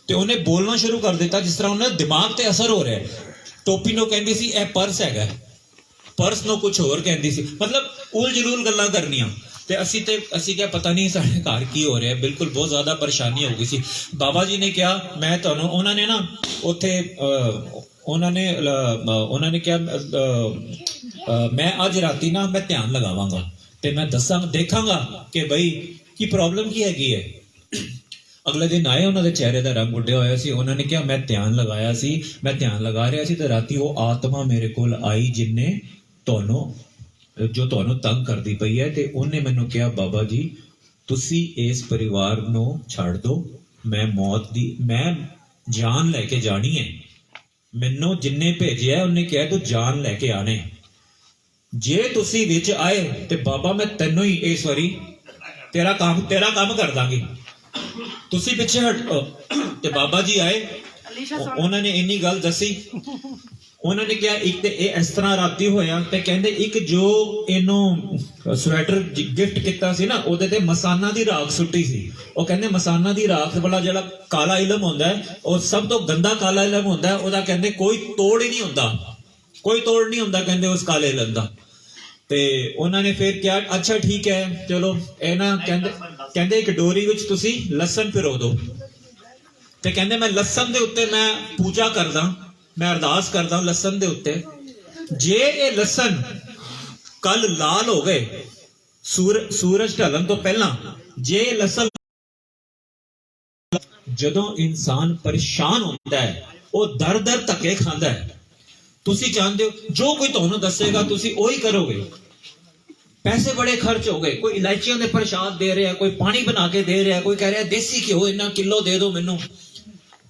ਤੇ ਉਹਨੇ ਬੋਲਣਾ ਸ਼ੁਰੂ ਕਰ ਦਿੱਤਾ ਜਿਸ ਤਰ੍ਹਾਂ ਉਹਨਾਂ ਦੇ ਦਿਮਾਗ ਤੇ ਅਸਰ ਹੋ ਰਿਹਾ ਹੈ। ਟੋਪੀ ਨੂੰ ਕਹਿੰਦੀ ਸੀ ਇਹ ਪਰਸ ਹੈਗਾ, ਪਰਸ ਨੂੰ ਕੁਝ ਹੋਰ ਕਹਿੰਦੀ ਸੀ, ਮਤਲਬ ਉਲ ਜਲੂਲ ਗੱਲਾਂ ਕਰਨੀਆਂ। ਤੇ ਅਸੀਂ ਕਿਹਾ ਪਤਾ ਨਹੀਂ ਸਾਡੇ ਘਰ ਕੀ ਹੋ ਰਿਹਾ, ਬਿਲਕੁਲ ਬਹੁਤ ਜ਼ਿਆਦਾ ਪਰੇਸ਼ਾਨੀ ਹੋ ਗਈ ਸੀ। ਬਾਬਾ ਜੀ ਨੇ ਕਿਹਾ ਮੈਂ ਤੁਹਾਨੂੰ, ਉਹਨਾਂ ਨੇ ਨਾ ਉੱਥੇ ਉਹਨਾਂ ਨੇ ਕਿਹਾ ਮੈਂ ਅੱਜ ਰਾਤੀ ਨਾ ਮੈਂ ਧਿਆਨ ਲਗਾਵਾਂਗਾ ਤੇ ਮੈਂ ਦੇਖਾਂਗਾ ਕਿ ਬਈ ਕੀ ਪ੍ਰੋਬਲਮ ਕੀ ਹੈਗੀ ਹੈ। ਅਗਲੇ ਦਿਨ ਆਏ, ਉਹਨਾਂ ਦੇ ਚਿਹਰੇ ਦਾ ਰੰਗ ਉੱਡਿਆ ਹੋਇਆ ਸੀ। ਉਹਨਾਂ ਨੇ ਕਿਹਾ ਮੈਂ ਧਿਆਨ ਲਗਾਇਆ ਸੀ, ਮੈਂ ਧਿਆਨ ਲਗਾ ਰਿਹਾ ਸੀ ਤੇ ਰਾਤੀ ਉਹ ਆਤਮਾ ਮੇਰੇ ਕੋਲ ਆਈ ਜਿੰਨੇ ਤੁਹਾਨੂੰ ਤੰਗ ਕਰਦੀ ਪਈ ਹੈ। ਤੇ ਉਹਨੇ ਮੈਨੂੰ ਕਿਹਾ ਬਾਬਾ ਜੀ ਤੁਸੀਂ ਇਸ ਪਰਿਵਾਰ ਨੂੰ ਛੱਡ ਦਿਓ, ਮੈਂ ਜਾਨ ਲੈ ਕੇ ਜਾਣੀ ਹੈ। ਮੈਨੂੰ ਜਿੰਨੇ ਭੇਜਿਆ ਉਹਨੇ ਕਿਹਾ ਤੂੰ ਜਾਨ ਲੈ ਕੇ ਆਣੇ, ਜੇ ਤੁਸੀਂ ਵਿੱਚ ਆਏ ਤੇ ਬਾਬਾ ਮੈਂ ਤੈਨੂੰ ਹੀ ਇਸ ਵਾਰੀ ਤੇਰਾ ਕੰਮ ਕਰ ਦਾਂਗੀ, ਤੁਸੀਂ ਪਿੱਛੇ ਹਟ। ਤੇ ਬਾਬਾ ਜੀ ਆਏ, ਉਹਨਾਂ ਨੇ ਇੰਨੀ ਗੱਲ ਦੱਸੀ। ਉਹਨਾਂ ਨੇ ਕਿਹਾ ਇੱਕ ਤੇ ਇਹ ਇਸ ਤਰ੍ਹਾਂ ਰਾਤੀ ਹੋਇਆ ਤੇ ਕਹਿੰਦੇ ਇੱਕ ਜੋ ਇਹਨੂੰ ਸਵੈਟਰ ਗਿਫਟ ਕੀਤਾ ਸੀ ਨਾ ਉਹਦੇ ਤੇ ਮਸਾਨਾ ਦੀ ਰਾਖ ਸੁੱਟੀ ਸੀ। ਉਹ ਕਹਿੰਦੇ ਮਸਾਨਾ ਦੀ ਰਾਖ ਵਾਲਾ ਜਿਹੜਾ ਕਾਲਾ ਇਲਮ ਹੁੰਦਾ ਹੈ ਉਹ ਸਭ ਤੋਂ ਗੰਦਾ ਕਾਲਾ ਇਲਮ ਹੁੰਦਾ ਹੈ, ਉਹਦਾ ਕਹਿੰਦੇ ਕੋਈ ਤੋੜ ਹੀ ਨਹੀਂ ਹੁੰਦਾ ਕਹਿੰਦੇ ਉਸ ਕਾਲੇ ਇਲਮ ਦਾ। ਤੇ ਉਹਨਾਂ ਨੇ ਫਿਰ ਕਿਹਾ ਅੱਛਾ ਠੀਕ ਹੈ ਚਲੋ ਇਹ ਨਾ ਕਹਿੰਦੇ ਇੱਕ ਡੋਰੀ ਵਿੱਚ ਤੁਸੀਂ ਲਸਣ ਪਿਰੋ ਦਿਓ। ਤੇ ਕਹਿੰਦੇ ਮੈਂ ਲਸਣ ਦੇ ਉੱਤੇ ਮੈਂ ਪੂਜਾ ਕਰਦਾ, ਮੈਂ ਅਰਦਾਸ ਕਰਦਾ ਲਸਣ ਦੇ ਉੱਤੇ, ਜੇ ਇਹ ਲਸਣ ਕੱਲ ਲਾਲ ਹੋ ਗਏ ਸੂਰਜ ਢਲਣ ਤੋਂ ਪਹਿਲਾਂ, ਜੇ ਲਸਣ, ਜਦੋਂ ਇਨਸਾਨ ਪਰੇਸ਼ਾਨ ਹੁੰਦਾ ਹੈ ਉਹ ਦਰ ਧੱਕੇ ਖਾਂਦਾ ਹੈ। ਤੁਸੀਂ ਜਾਣਦੇ ਹੋ ਜੋ ਕੋਈ ਤੁਹਾਨੂੰ ਦੱਸੇਗਾ ਤੁਸੀਂ ਉਹੀ ਕਰੋਗੇ। ਪੈਸੇ ਬੜੇ ਖਰਚ ਹੋ ਗਏ, ਕੋਈ ਇਲਾਇਚੀਆਂ ਦੇ ਪ੍ਰਸ਼ਾਦ ਦੇ ਰਿਹਾ, ਕੋਈ ਪਾਣੀ ਬਣਾ ਕੇ ਦੇ ਰਿਹਾ, ਕੋਈ ਕਹਿ ਰਿਹਾ ਦੇਸੀ ਘਿਓ ਇੰਨਾ ਕਿਲੋ ਦੇ ਦਿਓ ਮੈਨੂੰ।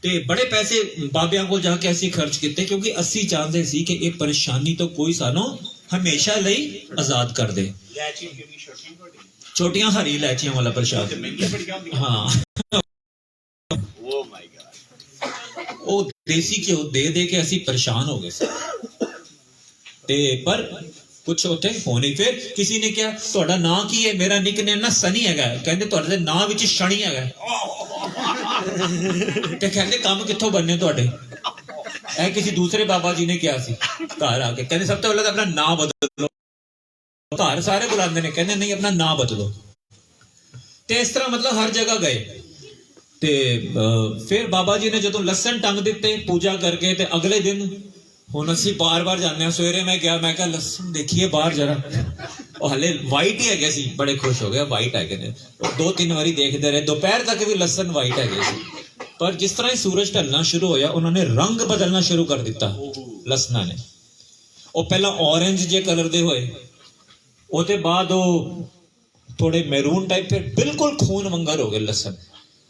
ਤੇ ਬੜੇ ਪੈਸੇ ਬਾਬਿਆਂ ਕੋਲ ਜਾ ਕੇ ਅਸੀਂ ਖਰਚ ਕੀਤੇ ਕਿਉਂਕਿ ਅਸੀਂ ਚਾਹੁੰਦੇ ਸੀ ਕਿ ਇਹ ਪਰੇਸ਼ਾਨੀ ਤੋਂ ਕੋਈ ਸਾਨੂੰ ਹਮੇਸ਼ਾ ਲਈ ਆਜ਼ਾਦ ਕਰ ਦੇ। ਛੋਟੀਆਂ ਹਰੀ ਇਲਾਇਚੀਆਂ ਵਾਲਾ ਪ੍ਰਸ਼ਾਦ, ਹਾਂ ਉਹ ਦੇਸੀ ਘਿਓ ਦੇ ਕੇ ਅਸੀਂ ਪਰੇਸ਼ਾਨ ਹੋ ਗਏ ਸੀ। ਤੇ ਪਰ ਕੁਛ ਉੱਥੇ ਹੋ ਨਹੀਂ। ਫਿਰ ਕਿਸੇ ਨੇ ਕਿਹਾ ਤੁਹਾਡਾ ਨਾਂ ਕੀ ਹੈ? ਮੇਰਾ ਨਿਕਨੇਮ ਨਾ ਸਨੀ ਹੈਗਾ। ਕਹਿੰਦੇ ਤੁਹਾਡੇ ਨਾਂ ਵਿੱਚ ਸ਼ਨੀ ਹੈਗਾ। ਤੇ ਕਹਿੰਦੇ ਕੰਮ ਕਿੱਥੋਂ ਬਣਨੇ ਤੁਹਾਡੇ? ਇਹ ਕਿਸੇ ਦੂਸਰੇ ਬਾਬਾ ਜੀ ਨੇ ਕਿਹਾ ਸੀ ਘਰ ਆ ਕੇ। ਕਹਿੰਦੇ ਸਭ ਤੋਂ ਪਹਿਲਾਂ ਤਾਂ ਆਪਣਾ ਨਾਂ ਬਦਲੋ। ਘਰ ਸਾਰੇ ਬੁਲਾਉਂਦੇ ਨੇ, ਕਹਿੰਦੇ ਨਹੀਂ ਆਪਣਾ ਨਾਂ ਬਦਲੋ। ਤੇ ਇਸ ਤਰ੍ਹਾਂ ਮਤਲਬ ਹਰ ਜਗ੍ਹਾ ਗਏ। ਤੇ ਫਿਰ ਬਾਬਾ ਜੀ ਨੇ ਜਦੋਂ ਲਸਣ ਟੰਗ ਦਿੱਤੇ ਪੂਜਾ ਕਰਕੇ, ਤੇ ਅਗਲੇ ਦਿਨ ਹੁਣ ਅਸੀਂ ਬਾਰ-ਬਾਰ ਜਾਂਦੇ ਹਾਂ। ਸਵੇਰੇ ਮੈਂ ਕਿਹਾ ਲਸਣ ਦੇਖੀਏ ਬਾਹਰ ਜਰਾ, ਉਹ ਹਲੇ ਵਾਈਟ ਹੀ ਹੈਗੇ ਸੀ। ਬੜੇ ਖੁਸ਼ ਹੋ ਗਏ ਵਾਈਟ ਹੈਗੇ ਨੇ। 2-3 ਵਾਰੀ ਦੇਖਦੇ ਰਹੇ, ਦੁਪਹਿਰ ਤੱਕ ਵੀ ਲਸਣ ਵਾਈਟ ਹੈਗੇ ਸੀ। ਪਰ ਜਿਸ ਤਰ੍ਹਾਂ ਹੀ ਸੂਰਜ ਢਲਣਾ ਸ਼ੁਰੂ ਹੋਇਆ ਉਹਨਾਂ ਨੇ ਰੰਗ ਬਦਲਣਾ ਸ਼ੁਰੂ ਕਰ ਦਿੱਤਾ ਲਸਣਾਂ ਨੇ। ਉਹ ਪਹਿਲਾਂ ਔਰੇਂਜ ਜੇ ਕਲਰ ਦੇ ਹੋਏ, ਉਹਦੇ ਬਾਅਦ ਉਹ ਥੋੜੇ ਮੈਰੂਨ ਟਾਈਪ, ਫਿਰ ਬਿਲਕੁਲ ਖੂਨ ਵੰਗਰ ਹੋ ਗਏ ਲਸਣ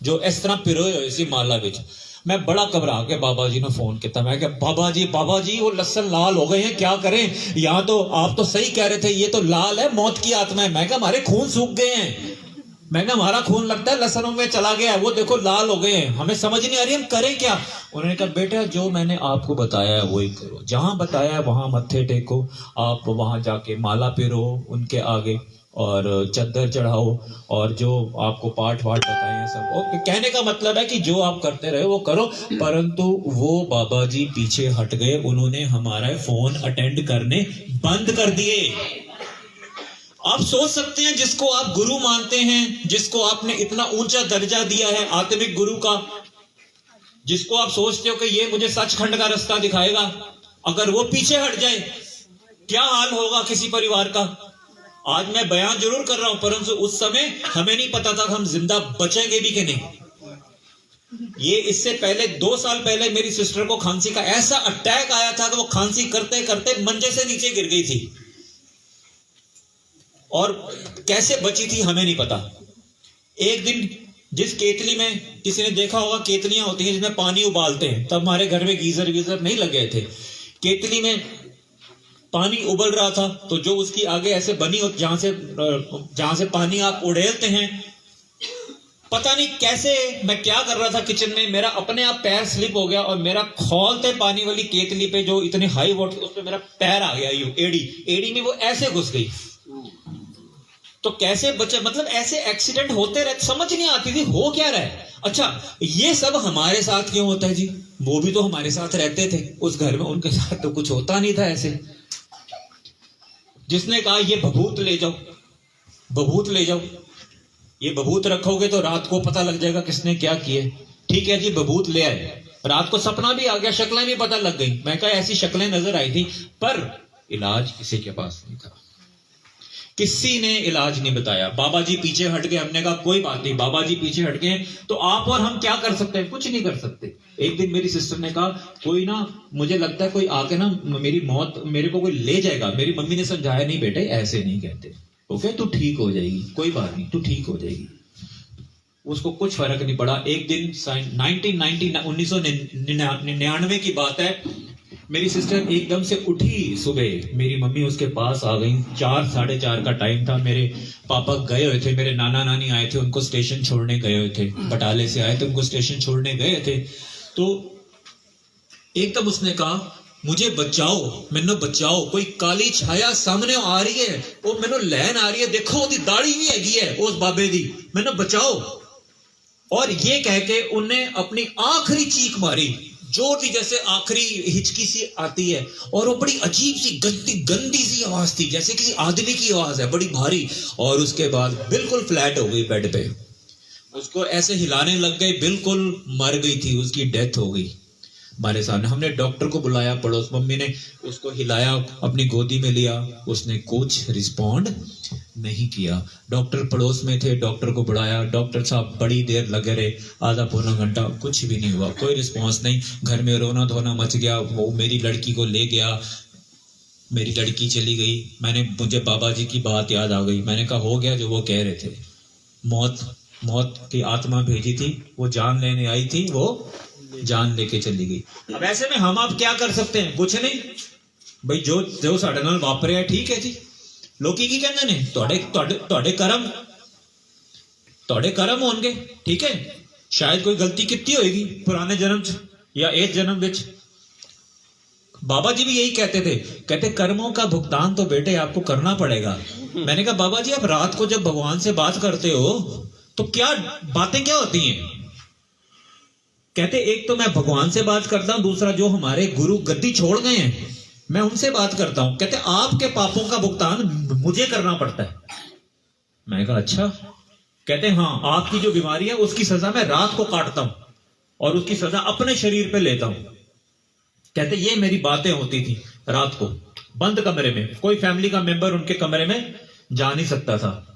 ਜੋ ਇਸ ਤਰ੍ਹਾਂ ਪਿਰੋਏ ਹੋਏ ਸੀ ਮਾਲਾ ਵਿੱਚ। मैं बड़ा घबरा के बाबा जी ने फोन किया। मैं क्या बाबा जी वो लहसन लाल हो गए हैं, क्या करें? यहाँ तो आप तो सही कह रहे थे, ये तो लाल है, मौत की आत्मा है। मैं क्या हमारे खून सूख गए हैं। मैं क्या हमारा खून लगता है लहसनों में चला गया है, वो देखो लाल हो गए हैं, हमें समझ नहीं आ रही हम करें क्या। उन्होंने कहा बेटा जो मैंने आपको बताया है वही करो, जहां बताया है वहां मत्थे टेको, आप वहां जाके माला पिरो उनके आगे, और चद्दर चढ़ाओ और जो आपको पाठ वाठ बताए हैं सब। और कहने का मतलब है कि जो आप करते रहे वो करो, परंतु वो बाबा जी पीछे हट गए, उन्होंने हमारा फोन अटेंड करने बंद कर दिए। आप सोच सकते हैं, जिसको आप गुरु मानते हैं, जिसको आपने इतना ऊंचा दर्जा दिया है आत्मिक गुरु का, जिसको आप सोचते हो कि ये मुझे सचखंड का रास्ता दिखाएगा, अगर वो पीछे हट जाए क्या हाल होगा किसी परिवार का। आज मैं बयान जरूर कर रहा हूं, परंतु उस समय हमें नहीं पता था कि हम जिंदा बचेंगे भी कि नहीं। ये इससे पहले 2 साल पहले मेरी सिस्टर को खांसी का ऐसा अटैक आया था कि वो खांसी करते करते मंजे से नीचे गिर गई थी, और कैसे बची थी हमें नहीं पता। एक दिन जिस केतली में, किसी ने देखा होगा केतलियां होती हैं जिसमें पानी उबालते हैं, तब हमारे घर में गीजर नहीं लग गए थे, केतली में पानी उबल रहा था, तो जो उसकी आगे ऐसे बनी हो जहां से पानी आप उड़ेलते हैं, पता नहीं कैसे मैं क्या कर रहा था किचन में, मेरा अपने आप पैर स्लिप हो गया और मेरा खौलते पानी वाली केतली पे जो इतने हाई वाटर, उस पे मेरा पैर आ गया, यूं एड़ी में वो ऐसे घुस गई। तो कैसे बचे, मतलब ऐसे एक्सीडेंट होते रहे, समझ नहीं आती थी हो क्या रहा है। अच्छा, ये सब हमारे साथ क्यों होता है जी? वो भी तो हमारे साथ रहते थे उस घर में, उनके साथ तो कुछ होता नहीं था ऐसे। जिसने कहा ये बभूत ले जाओ, बभूत ले जाओ, ये बभूत रखोगे तो रात को पता लग जाएगा किसने क्या किए। ठीक है जी, बभूत ले आए, रात को सपना भी आ गया, शक्लें भी पता लग गई। मैं कहा ऐसी शक्लें नजर आई थी, पर इलाज किसी के पास नहीं था, किसी ने इलाज नहीं बताया। बाबा जी पीछे हट गए, हमने कहा कोई बात नहीं, बाबा जी पीछे हट गए तो आप और हम क्या कर सकते हैं? कुछ नहीं कर सकते। एक दिन मेरी सिस्टर ने कहा कोई ना, मुझे लगता है कोई आके ना मेरी मौत, मेरे को कोई ले जाएगा। मेरी मम्मी ने समझाया, नहीं बेटे ऐसे नहीं कहते, ओके तू ठीक हो जाएगी, कोई बात नहीं, तू ठीक हो जाएगी। उसको कुछ फर्क नहीं पड़ा। एक दिन 1999 की बात है, मेरी सिस्टर एकदम से उठी सुबह, मेरी मम्मी उसके पास आ गई। 4 साढ़े 4 का टाइम था। मेरे पापा गए हुए थे, मेरे नाना नानी आए थे, उनको स्टेशन छोड़ने गए हुए थे, बटाले से आए थे, उनको स्टेशन छोड़ने गए थे। तो एकदम उसने कहा मुझे बचाओ, मैनू बचाओ, कोई काली छाया सामने आ रही है, वो मैनू लैन आ रही है, देखो ओदी दाढ़ी भी हैगी है उस बाबे दी, मैनू बचाओ। और ये कह के उन्हें अपनी आखिरी चीख मारी, जोर दी, जैसे आखिरी हिचकी सी आती है, और वो बड़ी अजीब सी गंदी सी आवाज थी, जैसे किसी आदमी की आवाज है, बड़ी भारी। और उसके बाद बिल्कुल फ्लैट हो गई बेड पे, उसको ऐसे हिलाने लग गए, बिल्कुल मर गई थी, उसकी डेथ हो गई हमारे सामने। हमने डॉक्टर को बुलाया, पड़ोस मम्मी ने उसको हिलाया, अपनी गोदी में लिया, उसने कुछ रिस्पॉन्ड नहीं किया। डॉक्टर पड़ोस में थे, डॉक्टर को बुलाया, डॉक्टर साहब बड़ी देर लगे रहे, आधा पौना घंटा, कुछ भी नहीं हुआ, कोई रिस्पॉन्स नहीं। घर में रोना धोना मच गया, वो मेरी लड़की को ले गया, मेरी लड़की चली गई। मुझे बाबा जी की बात याद आ गई, मैंने कहा हो गया जो वो कह रहे थे, मौत की आत्मा भेजी थी, वो जान लेने आई थी, वो जान लेके चली गई। अब ऐसे में हम आप क्या कर सकते हैं? कुछ नहीं भाई, जो साडे नाल वापरिया ठीक है जी। लोकी की कहंदे ने ਤੁਹਾਡੇ ਕਰਮ होणगे, ठीक है। शायद कोई गलती की होगी पुराने जन्म च या इस जन्म विच। बाबा जी भी यही कहते थे, कहते कर्मों का भुगतान तो बेटे आपको करना पड़ेगा। मैंने कहा बाबा जी आप रात को जब भगवान से बात करते हो तो क्या बातें क्या होती हैं? कहते एक तो मैं भगवान से बात करता हूं, दूसरा जो हमारे गुरु गद्दी छोड़ गए हैं मैं उनसे बात करता हूं। कहते आपके पापों का भुगतान मुझे करना पड़ता है। मैंने कहा अच्छा। कहते हाँ, आपकी जो बीमारी है उसकी सजा मैं रात को काटता हूं और उसकी सजा अपने शरीर पे लेता हूं। कहते ये मेरी बातें होती थी रात को बंद कमरे में, कोई फैमिली का मेंबर उनके कमरे में जा नहीं सकता था।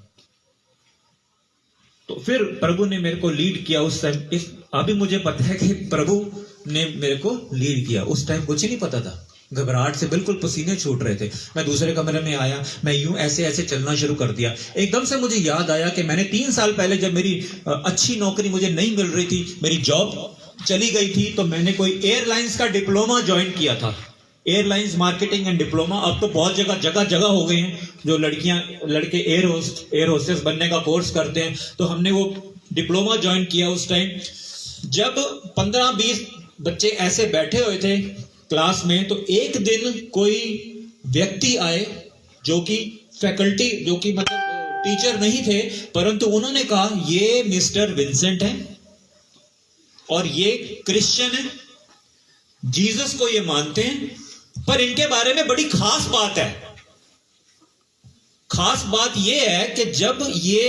तो फिर प्रभु ने मेरे को लीड किया उस टाइम। अभी मुझे पता है कि प्रभु ने मेरे को लीड किया, उस टाइम कुछ नहीं पता था, घबराहट से बिल्कुल पसीने छूट रहे थे। मैं दूसरे कमरे में आया, मैं यूं ऐसे ऐसे चलना शुरू कर दिया। एकदम से मुझे याद आया कि मैंने 3 साल पहले जब मेरी अच्छी नौकरी मुझे नहीं मिल रही थी, मेरी जॉब चली गई थी, तो मैंने कोई एयरलाइंस का डिप्लोमा ज्वाइन किया था, एयरलाइंस मार्केटिंग एंड डिप्लोमा। अब तो बहुत जगह हो गए हैं जो लड़के एयर होस्टेस बनने का कोर्स करते हैं। तो हमने वो डिप्लोमा ज्वाइन किया उस टाइम। जब 15-20 बच्चे ऐसे बैठे हुए थे क्लास में, तो एक दिन कोई व्यक्ति आए जो कि फैकल्टी, जो कि मतलब टीचर नहीं थे, परंतु उन्होंने कहा ये मिस्टर विंसेंट है और ये क्रिश्चियन है, जीसस को ये मानते हैं, पर इनके बारे में बड़ी खास बात है। खास बात यह है कि जब ये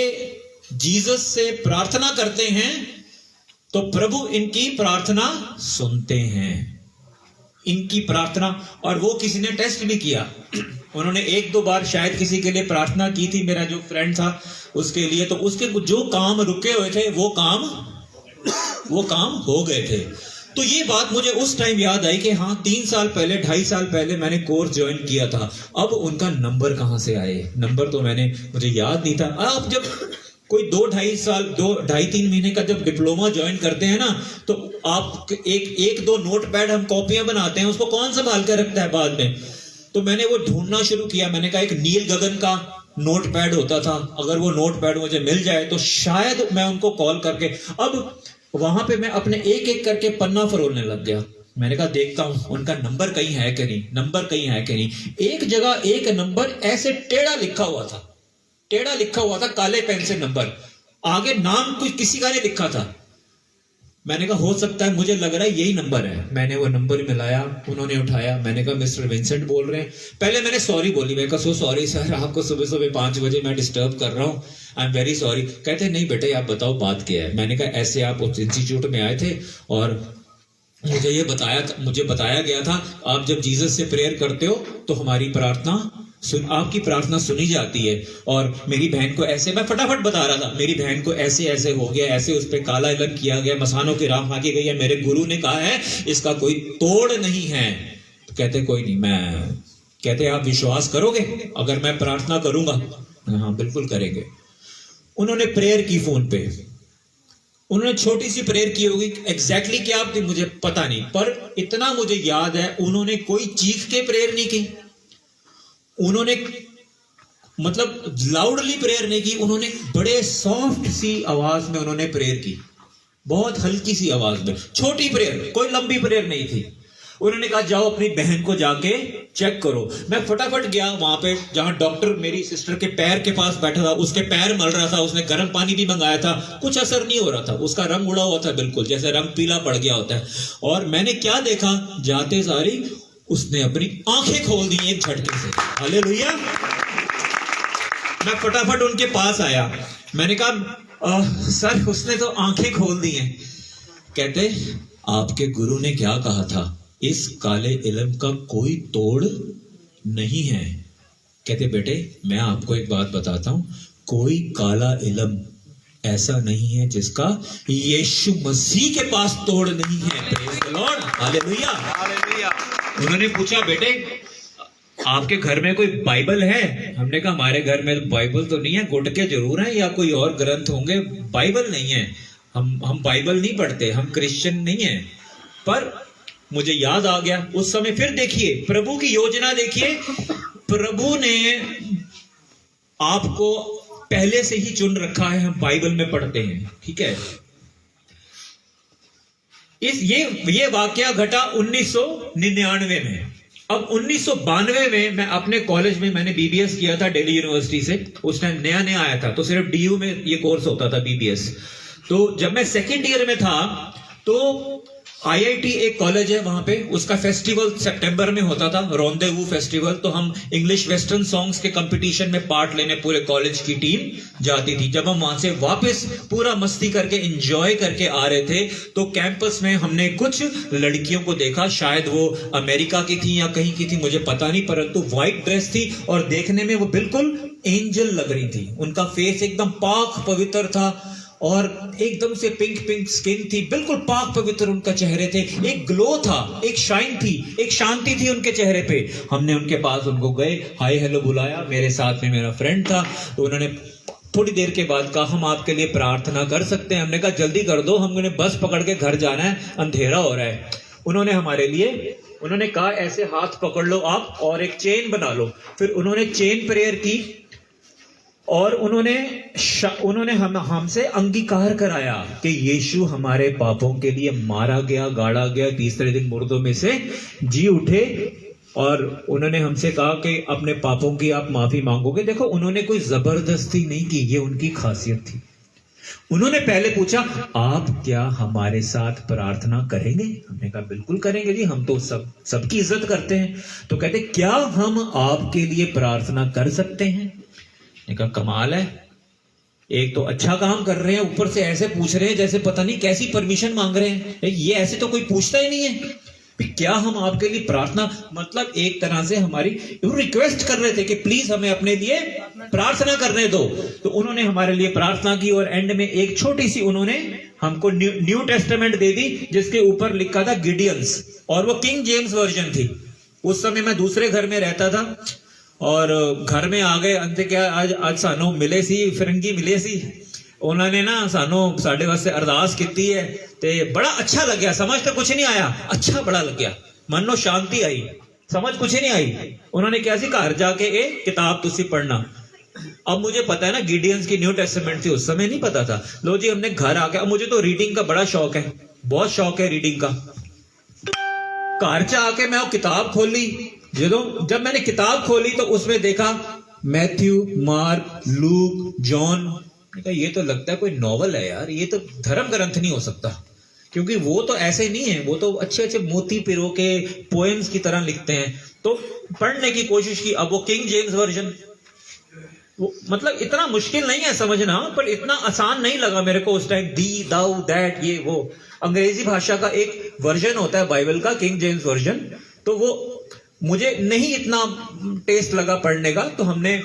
जीसस से प्रार्थना करते हैं तो प्रभु इनकी प्रार्थना सुनते हैं, इनकी प्रार्थना। और वो किसी ने टेस्ट भी किया, उन्होंने 1-2 बार शायद किसी के लिए प्रार्थना की थी, मेरा जो फ्रेंड था उसके लिए, तो उसके जो काम रुके हुए थे वो काम हो गए थे। तो ये बात मुझे उस टाइम याद आई कि हाँ 3 साल पहले 2.5 साल पहले मैंने कोर्स ज्वाइन किया था। अब उनका नंबर कहां से आए, नंबर तो मुझे याद नहीं था। अब जब कोई 2-2.5-3 महीने का जब डिप्लोमा ज्वाइन करते हैं ना, तो आप एक 2 नोटपैड हम कॉपियां बनाते हैं, उसको कौन संभाल कर रखता है बाद में। तो मैंने वो ढूंढना शुरू किया, मैंने कहा एक नील गगन का नोटपैड होता था, अगर वो नोटपैड मुझे मिल जाए तो शायद मैं उनको कॉल करके, अब वहां पे मैं अपने एक करके पन्ना फरोलने लग गया। मैंने कहा देखता हूं उनका नंबर कहीं है कि नहीं, एक जगह एक नंबर ऐसे टेढ़ा लिखा हुआ था, काले पेन से नंबर, आगे नाम कुछ किसी का नहीं लिखा था। मैंने कहा हो सकता है, मुझे लग रहा है यही नंबर है। मैंने वो नंबर मिलाया, उन्होंने उठाया, मैंने कहा मिस्टर विंसेंट बोल रहे हैं। पहले मैंने सॉरी बोली, मैं कहा सो सॉरी सर, आपको सुबह 5 बजे मैं डिस्टर्ब कर रहा हूँ, आई एम वेरी सॉरी। कहते नहीं बेटे आप बताओ बात क्या है। मैंने कहा ऐसे आप उस इंस्टीट्यूट में आए थे और मुझे बताया गया था आप जब जीसस से प्रेयर करते हो तो हमारी आपकी प्रार्थना सुनी जाती है। और मेरी बहन को ऐसे, मैं फटाफट बता रहा था, मेरी बहन को ऐसे ऐसे हो गया, ऐसे उस पर काला इलन किया गया, मसानों की राख हाकी गई है, मेरे गुरु ने कहा है इसका कोई तोड़ नहीं है। तो कहते कोई नहीं, कहते आप विश्वास करोगे अगर मैं प्रार्थना करूंगा? हाँ बिल्कुल करेंगे। उन्होंने प्रेयर की फोन पे, उन्होंने छोटी सी प्रेयर की होगी, एग्जैक्टली क्या थी मुझे पता नहीं, पर इतना मुझे याद है उन्होंने कोई चीख के प्रेयर नहीं की, उन्होंने मतलब लाउडली प्रेयर नहीं की, उन्होंने बड़े सॉफ्ट सी आवाज में उन्होंने प्रेयर की, बहुत हल्की सी आवाज में, छोटी प्रेयर, कोई लंबी प्रेयर नहीं थी। उन्होंने कहा जाओ अपनी बहन को जाके चेक करो। मैं फटाफट गया वहां पे जहां डॉक्टर मेरी सिस्टर के पैर के पास बैठा था, उसके पैर मल रहा था, उसने गर्म पानी भी मंगाया था, कुछ असर नहीं हो रहा था, उसका रंग उड़ा हुआ था, बिल्कुल जैसे रंग पीला पड़ गया होता है। और मैंने क्या देखा, जाते सारी उसने अपनी आंखें खोल दी एक झटके से। हालेलुया। मैं फटाफट उनके पास आया, मैंने कहा सर उसने तो आंखें खोल दी हैं। कहते आपके गुरु ने क्या कहा था, इस काले इल्म का कोई तोड़ नहीं है। कहते बेटे मैं आपको एक बात बताता हूं, कोई काला इल्म ऐसा नहीं है जिसका यीशु मसीह के पास तोड़ नहीं है। Praise the Lord, hallelujah, hallelujah. उन्होंने पूछा बेटे आपके घर में कोई बाइबल है? हमने कहा हमारे घर में बाइबल तो नहीं है, गुटके जरूर हैं या कोई और ग्रंथ होंगे, बाइबल नहीं है, हम बाइबल नहीं पढ़ते, हम क्रिश्चियन नहीं है। पर मुझे याद आ गया उस समय। फिर देखिए प्रभु की योजना, देखिए प्रभु ने आपको पहले से ही चुन रखा है, हम बाइबल में पढ़ते हैं, ठीक है। ये वाकया घटा 1999 में। अब 1992 में मैं अपने कॉलेज में, मैंने बीबीएस किया था दिल्ली यूनिवर्सिटी से, उस टाइम नया आया था, तो सिर्फ डीयू में ये कोर्स होता था बीबीएस। तो जब मैं सेकेंड ईयर में था तो आईआईटी एक कॉलेज है वहां पे, उसका फेस्टिवल सितंबर में होता था, रोंदेवू फेस्टिवल। तो हम इंग्लिश वेस्टर्न सॉन्ग्स के कंपटीशन में पार्ट लेने पूरे कॉलेज की टीम जाती थी। जब हम वहां से वापस पूरा मस्ती करके एंजॉय करके आ रहे थे तो कैंपस में हमने कुछ लड़कियों को देखा, शायद वो अमेरिका की थी या कहीं की थी मुझे पता नहीं, परंतु व्हाइट ड्रेस थी और देखने में वो बिल्कुल एंजल लग रही थी। उनका फेस एकदम पाक पवित्र था और एकदम से पिंक स्किन थी, बिल्कुल पाक पवित्र उनका चेहरे थे, एक ग्लो था, एक शाइन थी, एक शांति थी उनके चेहरे पे। हमने उनके पास उनको गए, हाय हेलो बुलाया, मेरे साथ में मेरा फ्रेंड था, तो उन्होंने थोड़ी देर के बाद कहा हम आपके लिए प्रार्थना कर सकते हैं। हमने कहा जल्दी कर दो, हमने बस पकड़ के घर जाना है, अंधेरा हो रहा है। उन्होंने हमारे लिए, उन्होंने कहा ऐसे हाथ पकड़ लो आप और एक चेन बना लो। फिर उन्होंने चेन प्रेयर की और उन्होंने हमसे अंगीकार कराया कि यीशु हमारे पापों के लिए मारा गया, गाड़ा गया, तीसरे दिन मुर्दों में से जी उठे, और उन्होंने हमसे कहा कि अपने पापों की आप माफी मांगोगे। देखो, उन्होंने कोई जबरदस्ती नहीं की, ये उनकी खासियत थी। उन्होंने पहले पूछा, आप क्या हमारे साथ प्रार्थना करेंगे? हमने कहा बिल्कुल करेंगे जी, हम तो सबकी इज्जत करते हैं। तो कहते, क्या हम आपके लिए प्रार्थना कर सकते हैं? मैंने कहा कमाल है, एक तो अच्छा काम कर रहे हैं, ऊपर से ऐसे पूछ रहे हैं जैसे पता नहीं कैसी परमिशन मांग रहे हैं। ये ऐसे तो कोई पूछता ही नहीं है। क्या हम आपके लिए प्रार्थना, मतलब एक तरह से हमारी रिक्वेस्ट कर रहे थे कि प्लीज हमें अपने लिए प्रार्थना करने दो। तो उन्होंने हमारे लिए प्रार्थना की और एंड में एक छोटी सी उन्होंने हमको न्यू टेस्टामेंट दे दी, जिसके ऊपर लिखा था गिडियंस, और वो किंग जेम्स वर्जन थी। उस समय मैं दूसरे घर में रहता था और घर में आ गए अंत क्या आज सानू मिले सी फिरंगी मिले सी, उन्होंने ना सानू साढ़े वास्ते अरदास की है, ते बड़ा अच्छा लग गया। समझ तो कुछ नहीं आया, अच्छा बड़ा लग गया, मन नो शांति आई, समझ कुछ नहीं आई। उन्होंने क्या सी घर जाके ए किताब तुसी पढ़ना। अब मुझे पता है ना गिडियंस की न्यू टेस्टामेंट थी, उस समय नहीं पता था। लो जी, हमने घर आके, अब मुझे तो रीडिंग का बड़ा शौक है, बहुत शौक है रीडिंग का। घर च आके मैं वो किताब खोली, जब मैंने किताब खोली तो उसमें देखा मैथ्यू, मार्क, लूक, जॉन। ये तो लगता है कोई नॉवल है यार, ये तो धर्म ग्रंथ नहीं हो सकता, क्योंकि वो तो ऐसे नहीं है, वो तो अच्छे अच्छे मोती पिरो के पोएम्स की तरह लिखते हैं। तो पढ़ने की कोशिश की, अब वो किंग जेम्स वर्जन, वो मतलब इतना मुश्किल नहीं है समझना, पर इतना आसान नहीं लगा मेरे को उस टाइम। दी, दाउ, दैट, ये वो अंग्रेजी भाषा का एक वर्जन होता है बाइबल का, किंग जेम्स वर्जन, तो वो मुझे नहीं इतना टेस्ट लगा पढ़ने का। तो हमने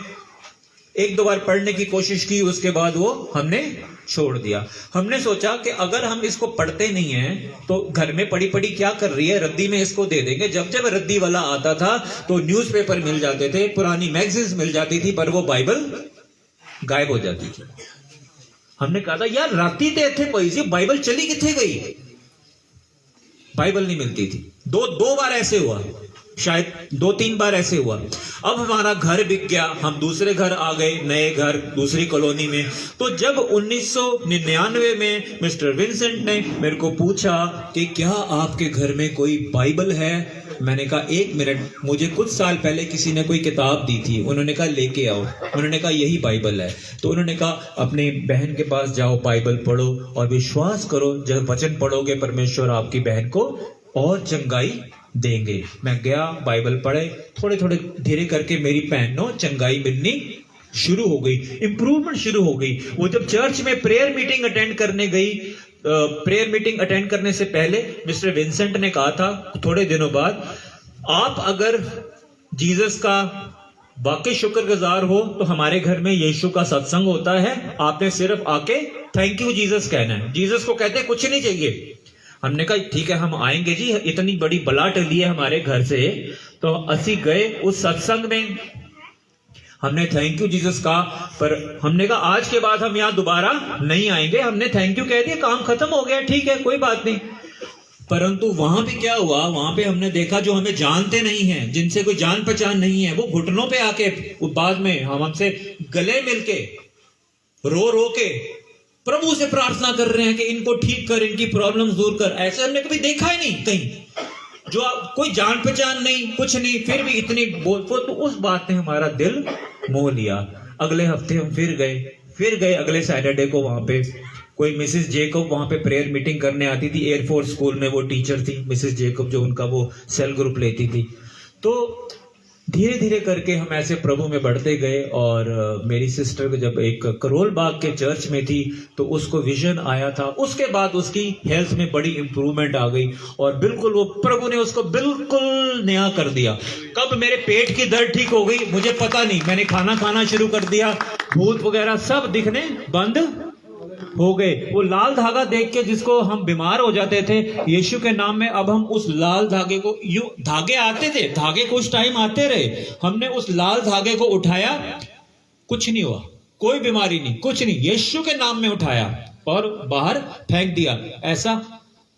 एक दो बार पढ़ने की कोशिश की, उसके बाद वो हमने छोड़ दिया। हमने सोचा कि अगर हम इसको पढ़ते नहीं हैं तो घर में पड़ी पड़ी क्या कर रही है, रद्दी में इसको दे देंगे। जब जब रद्दी वाला आता था तो न्यूज़पेपर मिल जाते थे, पुरानी मैगजीन्स मिल जाती थी, पर वो बाइबल गायब हो जाती थी। हमने कहा था यार राती ते इत्थे पई सी, बाइबल चली किथे गई? बाइबल नहीं मिलती थी। दो बार ऐसे हुआ, शायद 2-3 बार ऐसे हुआ। अब हमारा घर बिक गया, हम दूसरे घर आ गए, नए घर दूसरी कॉलोनी में। तो जब 1999 में मिस्टर विंसेंट ने मेरे को पूछा कि क्या आपके घर में कोई बाइबल है, मैंने कहा 1 मिनट, मुझे कुछ साल पहले किसी ने कोई किताब दी थी, उन्होंने कहा लेके आओ, उन्होंने कहा यही बाइबल है। तो उन्होंने कहा अपने बहन के पास जाओ, बाइबल पढ़ो और विश्वास करो जब वचन पढ़ोगे परमेश्वर आपकी बहन को और चंगाई देंगे। मैं गया, बाइबल पढ़े, थोड़े थोड़े धीरे करके मेरी बहन नो चंगाई मिलनी शुरू हो गई, इंप्रूवमेंट शुरू हो गई। वो जब चर्च में प्रेयर मीटिंग अटेंड करने गई, प्रेयर मीटिंग अटेंड करने से पहले मिस्टर विंसेंट ने कहा था थोड़े दिनों बाद, आप अगर जीसस का वाकई शुक्रगुजार हो तो हमारे घर में यीशु का सत्संग होता है, आपने सिर्फ आके थैंक यू जीसस कहना है। जीसस को कहते कुछ नहीं चाहिए। हमने कहा ठीक है हम आएंगे जी, इतनी बड़ी बला टली है हमारे घर से। तो असी गए उस सत्संग में, हमने थैंक यू जीसस कहा, पर हमने कहा आज के बाद हम यहाँ दोबारा नहीं आएंगे। हमने थैंक यू कह दिया, काम खत्म हो गया, ठीक है कोई बात नहीं। परंतु वहां पे क्या हुआ, वहां पे हमने देखा जो हमें जानते नहीं हैं, जिनसे कोई जान पहचान नहीं है, वो घुटनों पे आके बाद में हमसे गले मिलके रो रो के प्रभु से प्रार्थना कर रहे हैं कि इनको ठीक कर, इनकी प्रॉब्लम्स दूर कर। ऐसे हमने कभी देखा ही नहीं कहीं, जो कोई जान पहचान नहीं, कुछ नहीं, फिर भी इतनी बोलते। तो उस बात ने हमारा दिल मोह लिया। अगले हफ्ते हम फिर गए अगले सैटरडे को। वहां पे कोई मिसेस जेकब वहां पे प्रेयर मीटिंग करने आती थी, एयरफोर्स स्कूल में वो टीचर थी मिसेस जेकब, जो उनका वो सेल ग्रुप लेती थी। तो धीरे धीरे करके हम ऐसे प्रभु में बढ़ते गए। और मेरी सिस्टर को जब एक करोल बाग के चर्च में थी तो उसको विजन आया था, उसके बाद उसकी हेल्थ में बड़ी इंप्रूवमेंट आ गई और बिल्कुल वो प्रभु ने उसको बिल्कुल नया कर दिया। कब मेरे पेट की दर्द ठीक हो गई मुझे पता नहीं, मैंने खाना खाना शुरू कर दिया, भूत वगैरह सब दिखने बंद हो गए। वो लाल धागा देख के जिसको हम बीमार हो जाते थे, यीशु के नाम में अब हम उस लाल धागे को, यूं धागे आते थे, धागे कुछ टाइम आते रहे, हमने उस लाल धागे को उठाया, कुछ नहीं हुआ, कोई बीमारी नहीं, कुछ नहीं, यीशु के नाम में उठाया और बाहर फेंक दिया।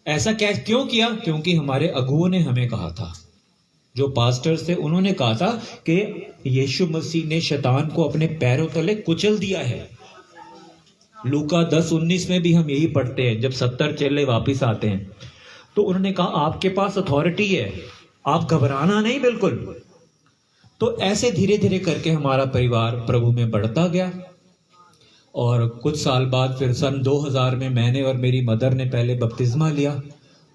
ऐसा क्यों किया? क्योंकि हमारे अगुओं ने हमें कहा था, जो पास्टर्स थे उन्होंने कहा था कि यीशु मसीह ने शैतान को अपने पैरों तले कुचल दिया है। लूका 10:19 में भी हम यही पढ़ते हैं, जब 70 चेले वापस आते हैं तो उन्होंने कहा आपके पास अथॉरिटी है, आप घबराना नहीं बिल्कुल। तो ऐसे धीरे धीरे करके हमारा परिवार प्रभु में बढ़ता गया और कुछ साल बाद फिर सन 2000 में मैंने और मेरी मदर ने पहले बपतिस्मा लिया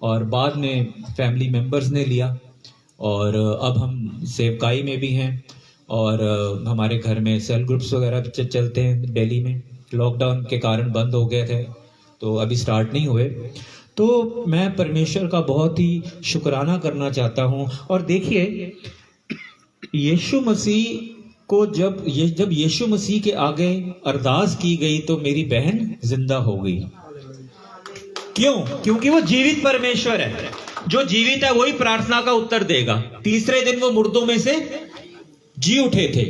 और बाद में फैमिली मेंबर्स ने लिया और अब हम सेवकाई में भी हैं और हमारे घर में सेल ग्रुप्स वगैरह चलते हैं। दिल्ली में लॉकडाउन के कारण बंद हो गए थे तो अभी स्टार्ट नहीं हुए। तो मैं परमेश्वर का बहुत ही शुक्राना करना चाहता हूँ। और देखिए यीशु मसीह को जब यीशु मसीह के आगे अरदास की गई तो मेरी बहन जिंदा हो गई। क्यों? क्योंकि वो जीवित परमेश्वर है। जो जीवित है वही प्रार्थना का उत्तर देगा। तीसरे दिन वो मुर्दों में से जी उठे थे।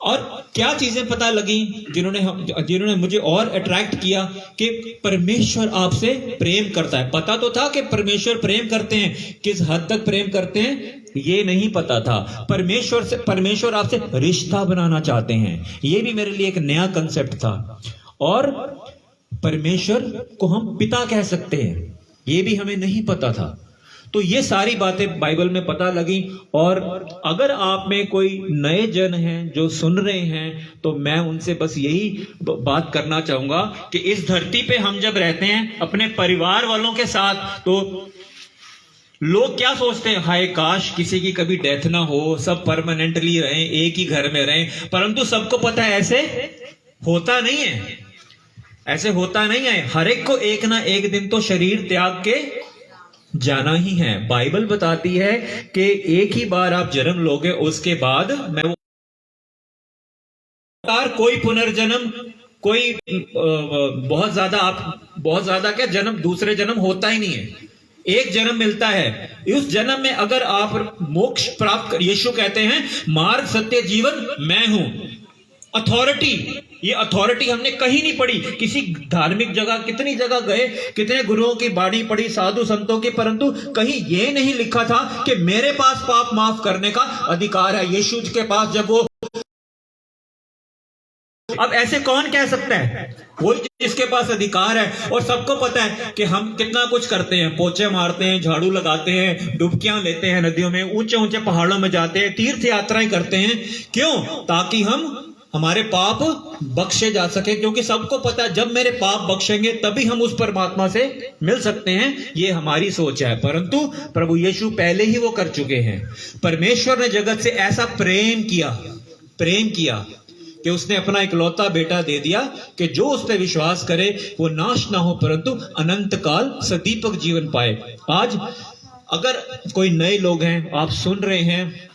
और क्या चीजें पता लगी जिन्होंने मुझे और अट्रैक्ट किया कि परमेश्वर आपसे प्रेम करता है। पता तो था कि परमेश्वर प्रेम करते हैं, किस हद तक प्रेम करते हैं ये नहीं पता था। परमेश्वर आपसे रिश्ता बनाना चाहते हैं, ये भी मेरे लिए एक नया कंसेप्ट था। और परमेश्वर को हम पिता कह सकते हैं, ये भी हमें नहीं पता था। तो ये सारी बातें बाइबल में पता लगी। और अगर आप में कोई नए जन हैं जो सुन रहे हैं तो मैं उनसे बस यही बात करना चाहूंगा कि इस धरती पे हम जब रहते हैं अपने परिवार वालों के साथ तो लोग क्या सोचते हैं, हाय काश किसी की कभी डेथ ना हो, सब परमानेंटली रहें, एक ही घर में रहें। परंतु सबको पता है ऐसे होता नहीं है, ऐसे होता नहीं है। हर एक को एक ना एक दिन तो शरीर त्याग के जाना ही है। बाइबल बताती है कि एक ही बार आप जन्म लोगे, उसके बाद कोई पुनर्जन्म, कोई बहुत ज्यादा क्या जन्म, दूसरे जन्म होता ही नहीं है। एक जन्म मिलता है। उस जन्म में अगर आप मोक्ष प्राप्त कर, यीशु कहते हैं मार्ग सत्य जीवन मैं हूं। अथॉरिटी, ये अथॉरिटी हमने कहीं नहीं पढ़ी। किसी धार्मिक जगह, कितनी जगह गए, कितने गुरुओं की बाणी पढ़ी, साधु संतों की, परंतु कहीं ये नहीं लिखा था कि मेरे पास पाप माफ करने का अधिकार है। यीशु के पास जब वो, अब ऐसे कौन कह सकता है? वही जिसके पास अधिकार है। और सबको पता है कि हम कितना कुछ करते हैं, पोछे मारते हैं, झाड़ू लगाते हैं, डुबकियां लेते हैं नदियों में, ऊंचे ऊंचे पहाड़ों में जाते हैं, तीर्थ यात्राएं करते हैं। क्यों? ताकि हमारे पाप बख्शे जा सके। क्योंकि सबको पता है जब मेरे पाप बख्शेंगे तभी हम उस परमात्मा से मिल सकते हैं। ये हमारी सोच है, परंतु प्रभु यीशु पहले ही वो कर चुके हैं। परमेश्वर ने जगत से ऐसा प्रेम किया कि उसने अपना इकलौता बेटा दे दिया कि जो उस पर विश्वास करे वो नाश ना हो परंतु अनंत काल सदीपक जीवन पाए। आज अगर कोई नए लोग हैं, आप सुन रहे हैं,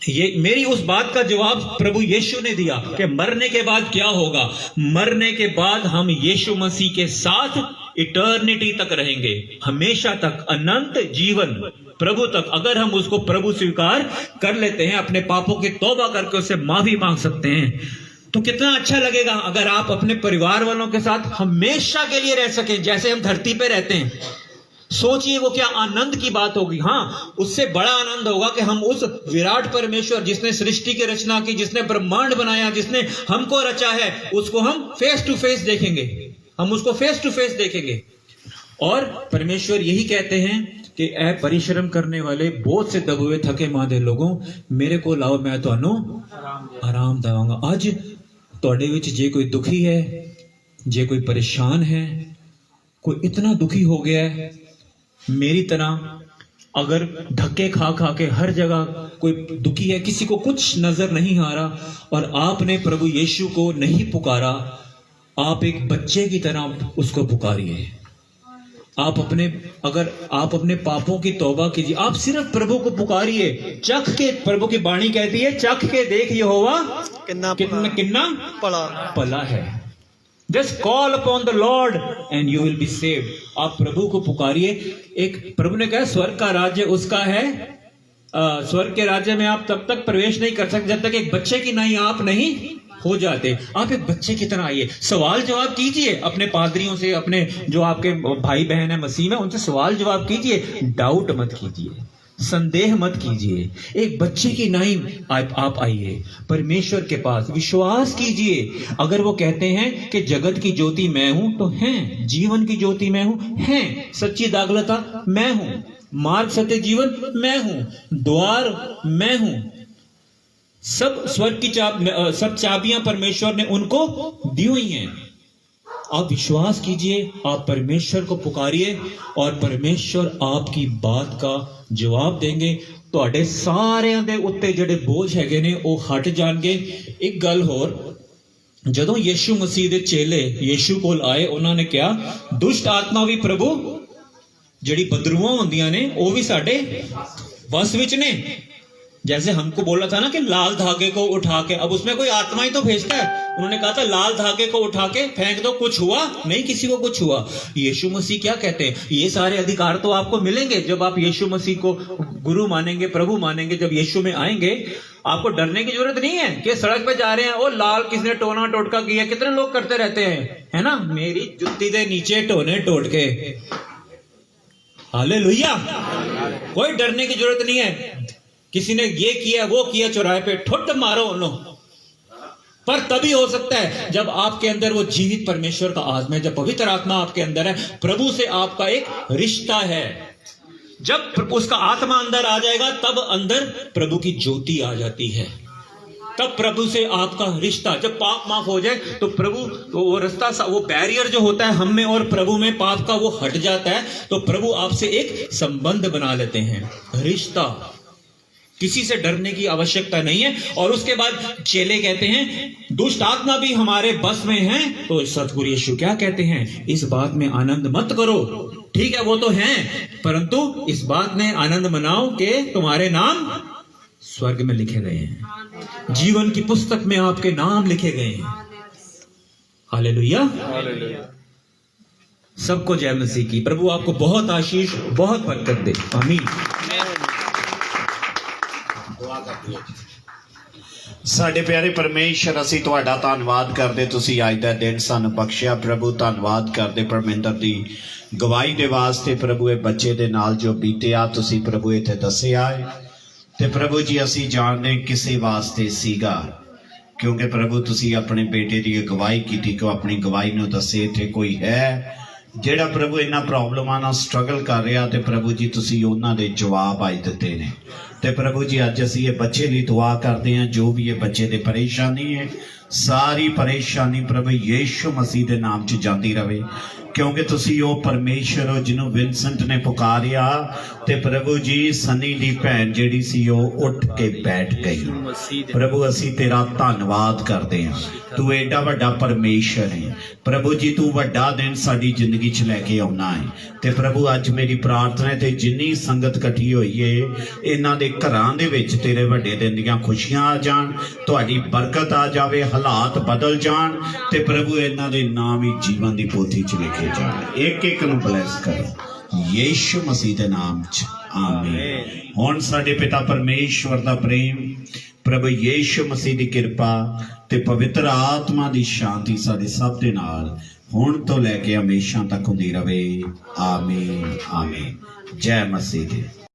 ये मेरी उस बात का जवाब प्रभु यीशु ने दिया कि मरने के बाद क्या होगा। मरने के बाद हम यीशु मसीह के साथ इटर्निटी तक रहेंगे, हमेशा तक, अनंत जीवन प्रभु तक। अगर हम उसको प्रभु स्वीकार कर लेते हैं, अपने पापों की तौबा करके उससे माफी मांग सकते हैं, तो कितना अच्छा लगेगा अगर आप अपने परिवार वालों के साथ हमेशा के लिए रह सकें जैसे हम धरती पे रहते हैं। सोचिए वो क्या आनंद की बात होगी। हाँ, उससे बड़ा आनंद होगा कि हम उस विराट परमेश्वर जिसने सृष्टि की रचना की, जिसने ब्रह्मांड बनाया, जिसने हमको रचा है, उसको हम फेस टू फेस देखेंगे। हम उसको फेस टू फेस देखेंगे। और परमेश्वर यही कहते हैं कि ऐ परिश्रम करने वाले, बोझ से दबे थके मांदे लोगों, मेरे को लाओ, मैं ਤੁਹਾਨੂੰ आराम देवांगा। आज ਤੁਹਾਡੇ ਵਿੱਚ जे कोई दुखी है, जे कोई परेशान है, कोई इतना दुखी हो गया है मेरी तरह, अगर धक्के खा खा के हर जगह कोई दुखी है, किसी को कुछ नजर नहीं आ रहा और आपने प्रभु यीशु को नहीं पुकारा, आप एक बच्चे की तरह उसको पुकारिए। अगर आप अपने पापों की तौबा कीजिए, आप सिर्फ प्रभु को पुकारिए। चख के, प्रभु की बाणी कहती है, चख के देख यहोवा कितना भला है। Just call upon the Lord and you will be saved. आप प्रभु को पुकारिए। एक प्रभु ने कहा स्वर्ग का राज्य उसका है, स्वर्ग के राज्य में आप तब तक प्रवेश नहीं कर सकते जब तक एक बच्चे की नाई आप नहीं हो जाते। आप एक बच्चे की तरह आइए, सवाल जवाब कीजिए अपने पादरियों से, अपने जो आपके भाई बहन है मसीह में, उनसे सवाल जवाब कीजिए। डाउट मत कीजिए, संदेह मत कीजिए। एक बच्चे की नाई आप आइए परमेश्वर के पास, विश्वास कीजिए। अगर वो कहते हैं कि जगत की ज्योति मैं हूं तो हैं, जीवन की ज्योति मैं हूं, हैं, सच्ची दागलता मैं हूं, मार्ग सत्य जीवन मैं हूं, द्वार मैं हूं। सब स्वर्ग की सब चाबियां परमेश्वर ने उनको दी हुई हैं। आप विश्वास कीजिए, आप परमेश्वर को पुकारिए और परमेश्वर आपकी बात का जवाब देंगे। ਤੁਹਾਡੇ ਸਾਰਿਆਂ ਦੇ ਉੱਤੇ ਜਿਹੜੇ ਬੋਝ ਹੈਗੇ ਨੇ ਉਹ ਹਟ ਜਾਣਗੇ। ਇੱਕ ਗੱਲ ਹੋਰ, ਜਦੋਂ ਯੀਸ਼ੂ ਮਸੀਹ ਦੇ ਚੇਲੇ ਯੀਸ਼ੂ ਕੋਲ ਆਏ, ਉਹਨਾਂ ਨੇ ਕਿਹਾ ਦੁਸ਼ਟ ਆਤਮਾ ਵੀ ਪ੍ਰਭੂ ਜਿਹੜੀ ਬਦਰੂਆਂ ਹੁੰਦੀਆਂ ਨੇ ਉਹ ਵੀ ਸਾਡੇ ਵਸ ਵਿੱਚ ਨੇ। जैसे हमको बोला था ना कि लाल धागे को उठा के, अब उसमें कोई आत्मा ही तो भेजता है। उन्होंने कहा था लाल धागे को उठा के फेंक दो, कुछ हुआ नहीं, किसी को कुछ हुआ। यीशु मसीह क्या कहते हैं, ये सारे अधिकार तो आपको मिलेंगे जब आप यीशु मसीह को गुरु मानेंगे, प्रभु मानेंगे। जब यीशु में आएंगे आपको डरने की जरूरत नहीं है कि सड़क पे जा रहे हैं, वो लाल किसने टोना टोटका किया, कितने लोग करते रहते हैं, है ना। मेरी जुत्ती दे नीचे टोने टोट के, हालेलुया। कोई डरने की जरूरत नहीं है। किसी ने ये किया वो किया, चौराहे पे ठुट मारो उन्होंने। पर तभी हो सकता है जब आपके अंदर वो जीवित परमेश्वर का आत्मा है, जब पवित्र आत्मा आपके अंदर है, प्रभु से आपका एक रिश्ता है। जब उसका आत्मा अंदर आ जाएगा तब अंदर प्रभु की ज्योति आ जाती है। तब प्रभु से आपका रिश्ता, जब पाप माफ हो जाए तो प्रभु वो रास्ता, वो बैरियर जो होता है हम में और प्रभु में पाप का, वो हट जाता है। तो प्रभु आपसे एक संबंध बना लेते हैं, रिश्ता। किसी से डरने की आवश्यकता नहीं है। और उसके बाद चेले कहते हैं दुष्ट आत्मा भी हमारे बस में है। तो सतगुरु यीशु क्या कहते हैं, इस बात में आनंद मत करो। ठीक है, वो तो हैं, परंतु इस बात में आनंद मनाओ कि तुम्हारे नाम स्वर्ग में लिखे गए हैं, जीवन की पुस्तक में आपके नाम लिखे गए हैं। हालेलुया। सबको जय मसीह की। प्रभु आपको बहुत आशीष, बहुत बरकत दे। आमीन। ਸਾਡੇ ਪਿਆਰੇ ਪਰਮੇਸ਼ਰ, ਅਸੀਂ ਤੁਹਾਡਾ ਧੰਨਵਾਦ ਕਰਦੇ, ਤੁਸੀਂ ਅੱਜ ਦਾ ਦਿਨ ਸਾਨੂੰ ਬਖਸ਼ਿਆ ਪ੍ਰਭੂ। ਧੰਨਵਾਦ ਕਰਦੇ ਪਰਮਿੰਦਰ ਦੀ ਗਵਾਹੀ ਦੇ ਵਾਸਤੇ ਪ੍ਰਭੂ। ਇਹ ਬੱਚੇ ਦੇ ਨਾਲ ਜੋ ਬੀਤਿਆ ਤੁਸੀਂ ਪ੍ਰਭੂ ਇੱਥੇ ਦੱਸਿਆ ਹੈ, ਤੇ ਪ੍ਰਭੂ ਜੀ ਅਸੀਂ ਜਾਣਦੇ ਕਿਸੇ ਵਾਸਤੇ ਸੀਗਾ, ਕਿਉਂਕਿ ਪ੍ਰਭੂ ਤੁਸੀਂ ਆਪਣੇ ਬੇਟੇ ਦੀ ਗਵਾਹੀ ਕੀਤੀ ਕਿ ਉਹ ਆਪਣੀ ਗਵਾਹੀ ਨੂੰ ਦੱਸੇ। ਇੱਥੇ ਕੋਈ ਹੈ ਜਿਹੜਾ ਪ੍ਰਭੂ ਇਹਨਾਂ ਪ੍ਰੋਬਲਮਾਂ ਨਾਲ ਸਟਰਗਲ ਕਰ ਰਿਹਾ, ਤੇ ਪ੍ਰਭੂ ਜੀ ਤੁਸੀਂ ਉਹਨਾਂ ਦੇ ਜਵਾਬ ਅੱਜ ਦਿੱਤੇ ਨੇ। ਤੇ ਪ੍ਰਭੂ ਜੀ ਅੱਜ ਅਸੀਂ ਇਹ ਬੱਚੇ ਲਈ ਦੁਆ ਕਰਦੇ ਹਾਂ, ਜੋ ਵੀ ਇਹ ਬੱਚੇ ਦੀ ਪਰੇਸ਼ਾਨੀ ਹੈ, ਸਾਰੀ ਪਰੇਸ਼ਾਨੀ ਪ੍ਰਭੂ ਯੀਸ਼ੂ ਮਸੀਹ ਦੇ ਨਾਮ 'ਚ ਜਾਂਦੀ ਰਵੇ। ਕਿਉਂਕਿ ਤੁਸੀਂ ਉਹ ਪਰਮੇਸ਼ਰ ਹੋ ਜਿਹਨੂੰ ਵਿਨਸੈਂਟ ਨੇ ਪੁਕਾਰਿਆ, ਤੇ ਪ੍ਰਭੂ ਜੀ ਸਨੀ ਦੀ ਭੈਣ ਜਿਹੜੀ ਸੀ ਉਹ ਉੱਠ ਕੇ ਬੈਠ ਗਈ। ਪ੍ਰਭੂ ਅਸੀਂ ਤੇਰਾ ਧੰਨਵਾਦ ਕਰਦੇ ਹਾਂ, ਤੂੰ ਐਡਾ ਵੱਡਾ ਪਰਮੇਸ਼ਰ ਹੈ। ਪ੍ਰਭੂ ਜੀ ਤੂੰ ਵੱਡਾ ਦਿਨ ਸਾਡੀ ਜ਼ਿੰਦਗੀ 'ਚ ਲੈ ਕੇ ਆਉਣਾ ਹੈ। ਤੇ ਪ੍ਰਭੂ ਅੱਜ ਮੇਰੀ ਪ੍ਰਾਰਥਨਾ ਹੈ ਤੇ ਜਿੰਨੀ ਸੰਗਤ ਇਕੱਠੀ ਹੋਈ ਏ, ਇਹਨਾਂ ਦੇ ਘਰਾਂ ਦੇ ਵਿੱਚ ਤੇਰੇ ਵੱਡੇ ਦਿਨ ਦੀਆਂ ਖੁਸ਼ੀਆਂ ਆ ਜਾਣ, ਤੁਹਾਡੀ ਬਰਕਤ ਆ ਜਾਵੇ, ਹਾਲਾਤ ਬਦਲ ਜਾਣ, ਤੇ ਪ੍ਰਭੂ ਇਹਨਾਂ ਦੇ ਨਾਮ ਹੀ ਜੀਵਨ ਦੀ ਪੋਥੀ 'ਚ ਲਿਖੇ ਜਾਣ। ਇੱਕ ਇੱਕ ਨੂੰ ਬਲੈਸ ਕਰੋ ਯੀਸ਼ੂ ਮਸੀਹ ਦੇ ਨਾਮ 'ਚ, ਆਮੀਨ। ਹੁਣ ਸਾਡੇ ਪਿਤਾ ਪਰਮੇਸ਼ਵਰ ਦਾ ਪ੍ਰੇਮ, ਪ੍ਰਭੂ ਯੀਸ਼ੂ ਮਸੀਹ ਦੀ ਕਿਰਪਾ ਤੇ ਪਵਿੱਤਰ ਆਤਮਾ ਦੀ ਸ਼ਾਂਤੀ ਸਾਡੇ ਸਭ ਦੇ ਨਾਲ ਹੁਣ ਤੋਂ ਲੈ ਕੇ ਹਮੇਸ਼ਾ ਤੱਕ ਹੁੰਦੀ ਰਵੇ। ਆਮੀਨ, ਆਮੀਨ। ਜੈ ਮਸੀਹ ਦੀ।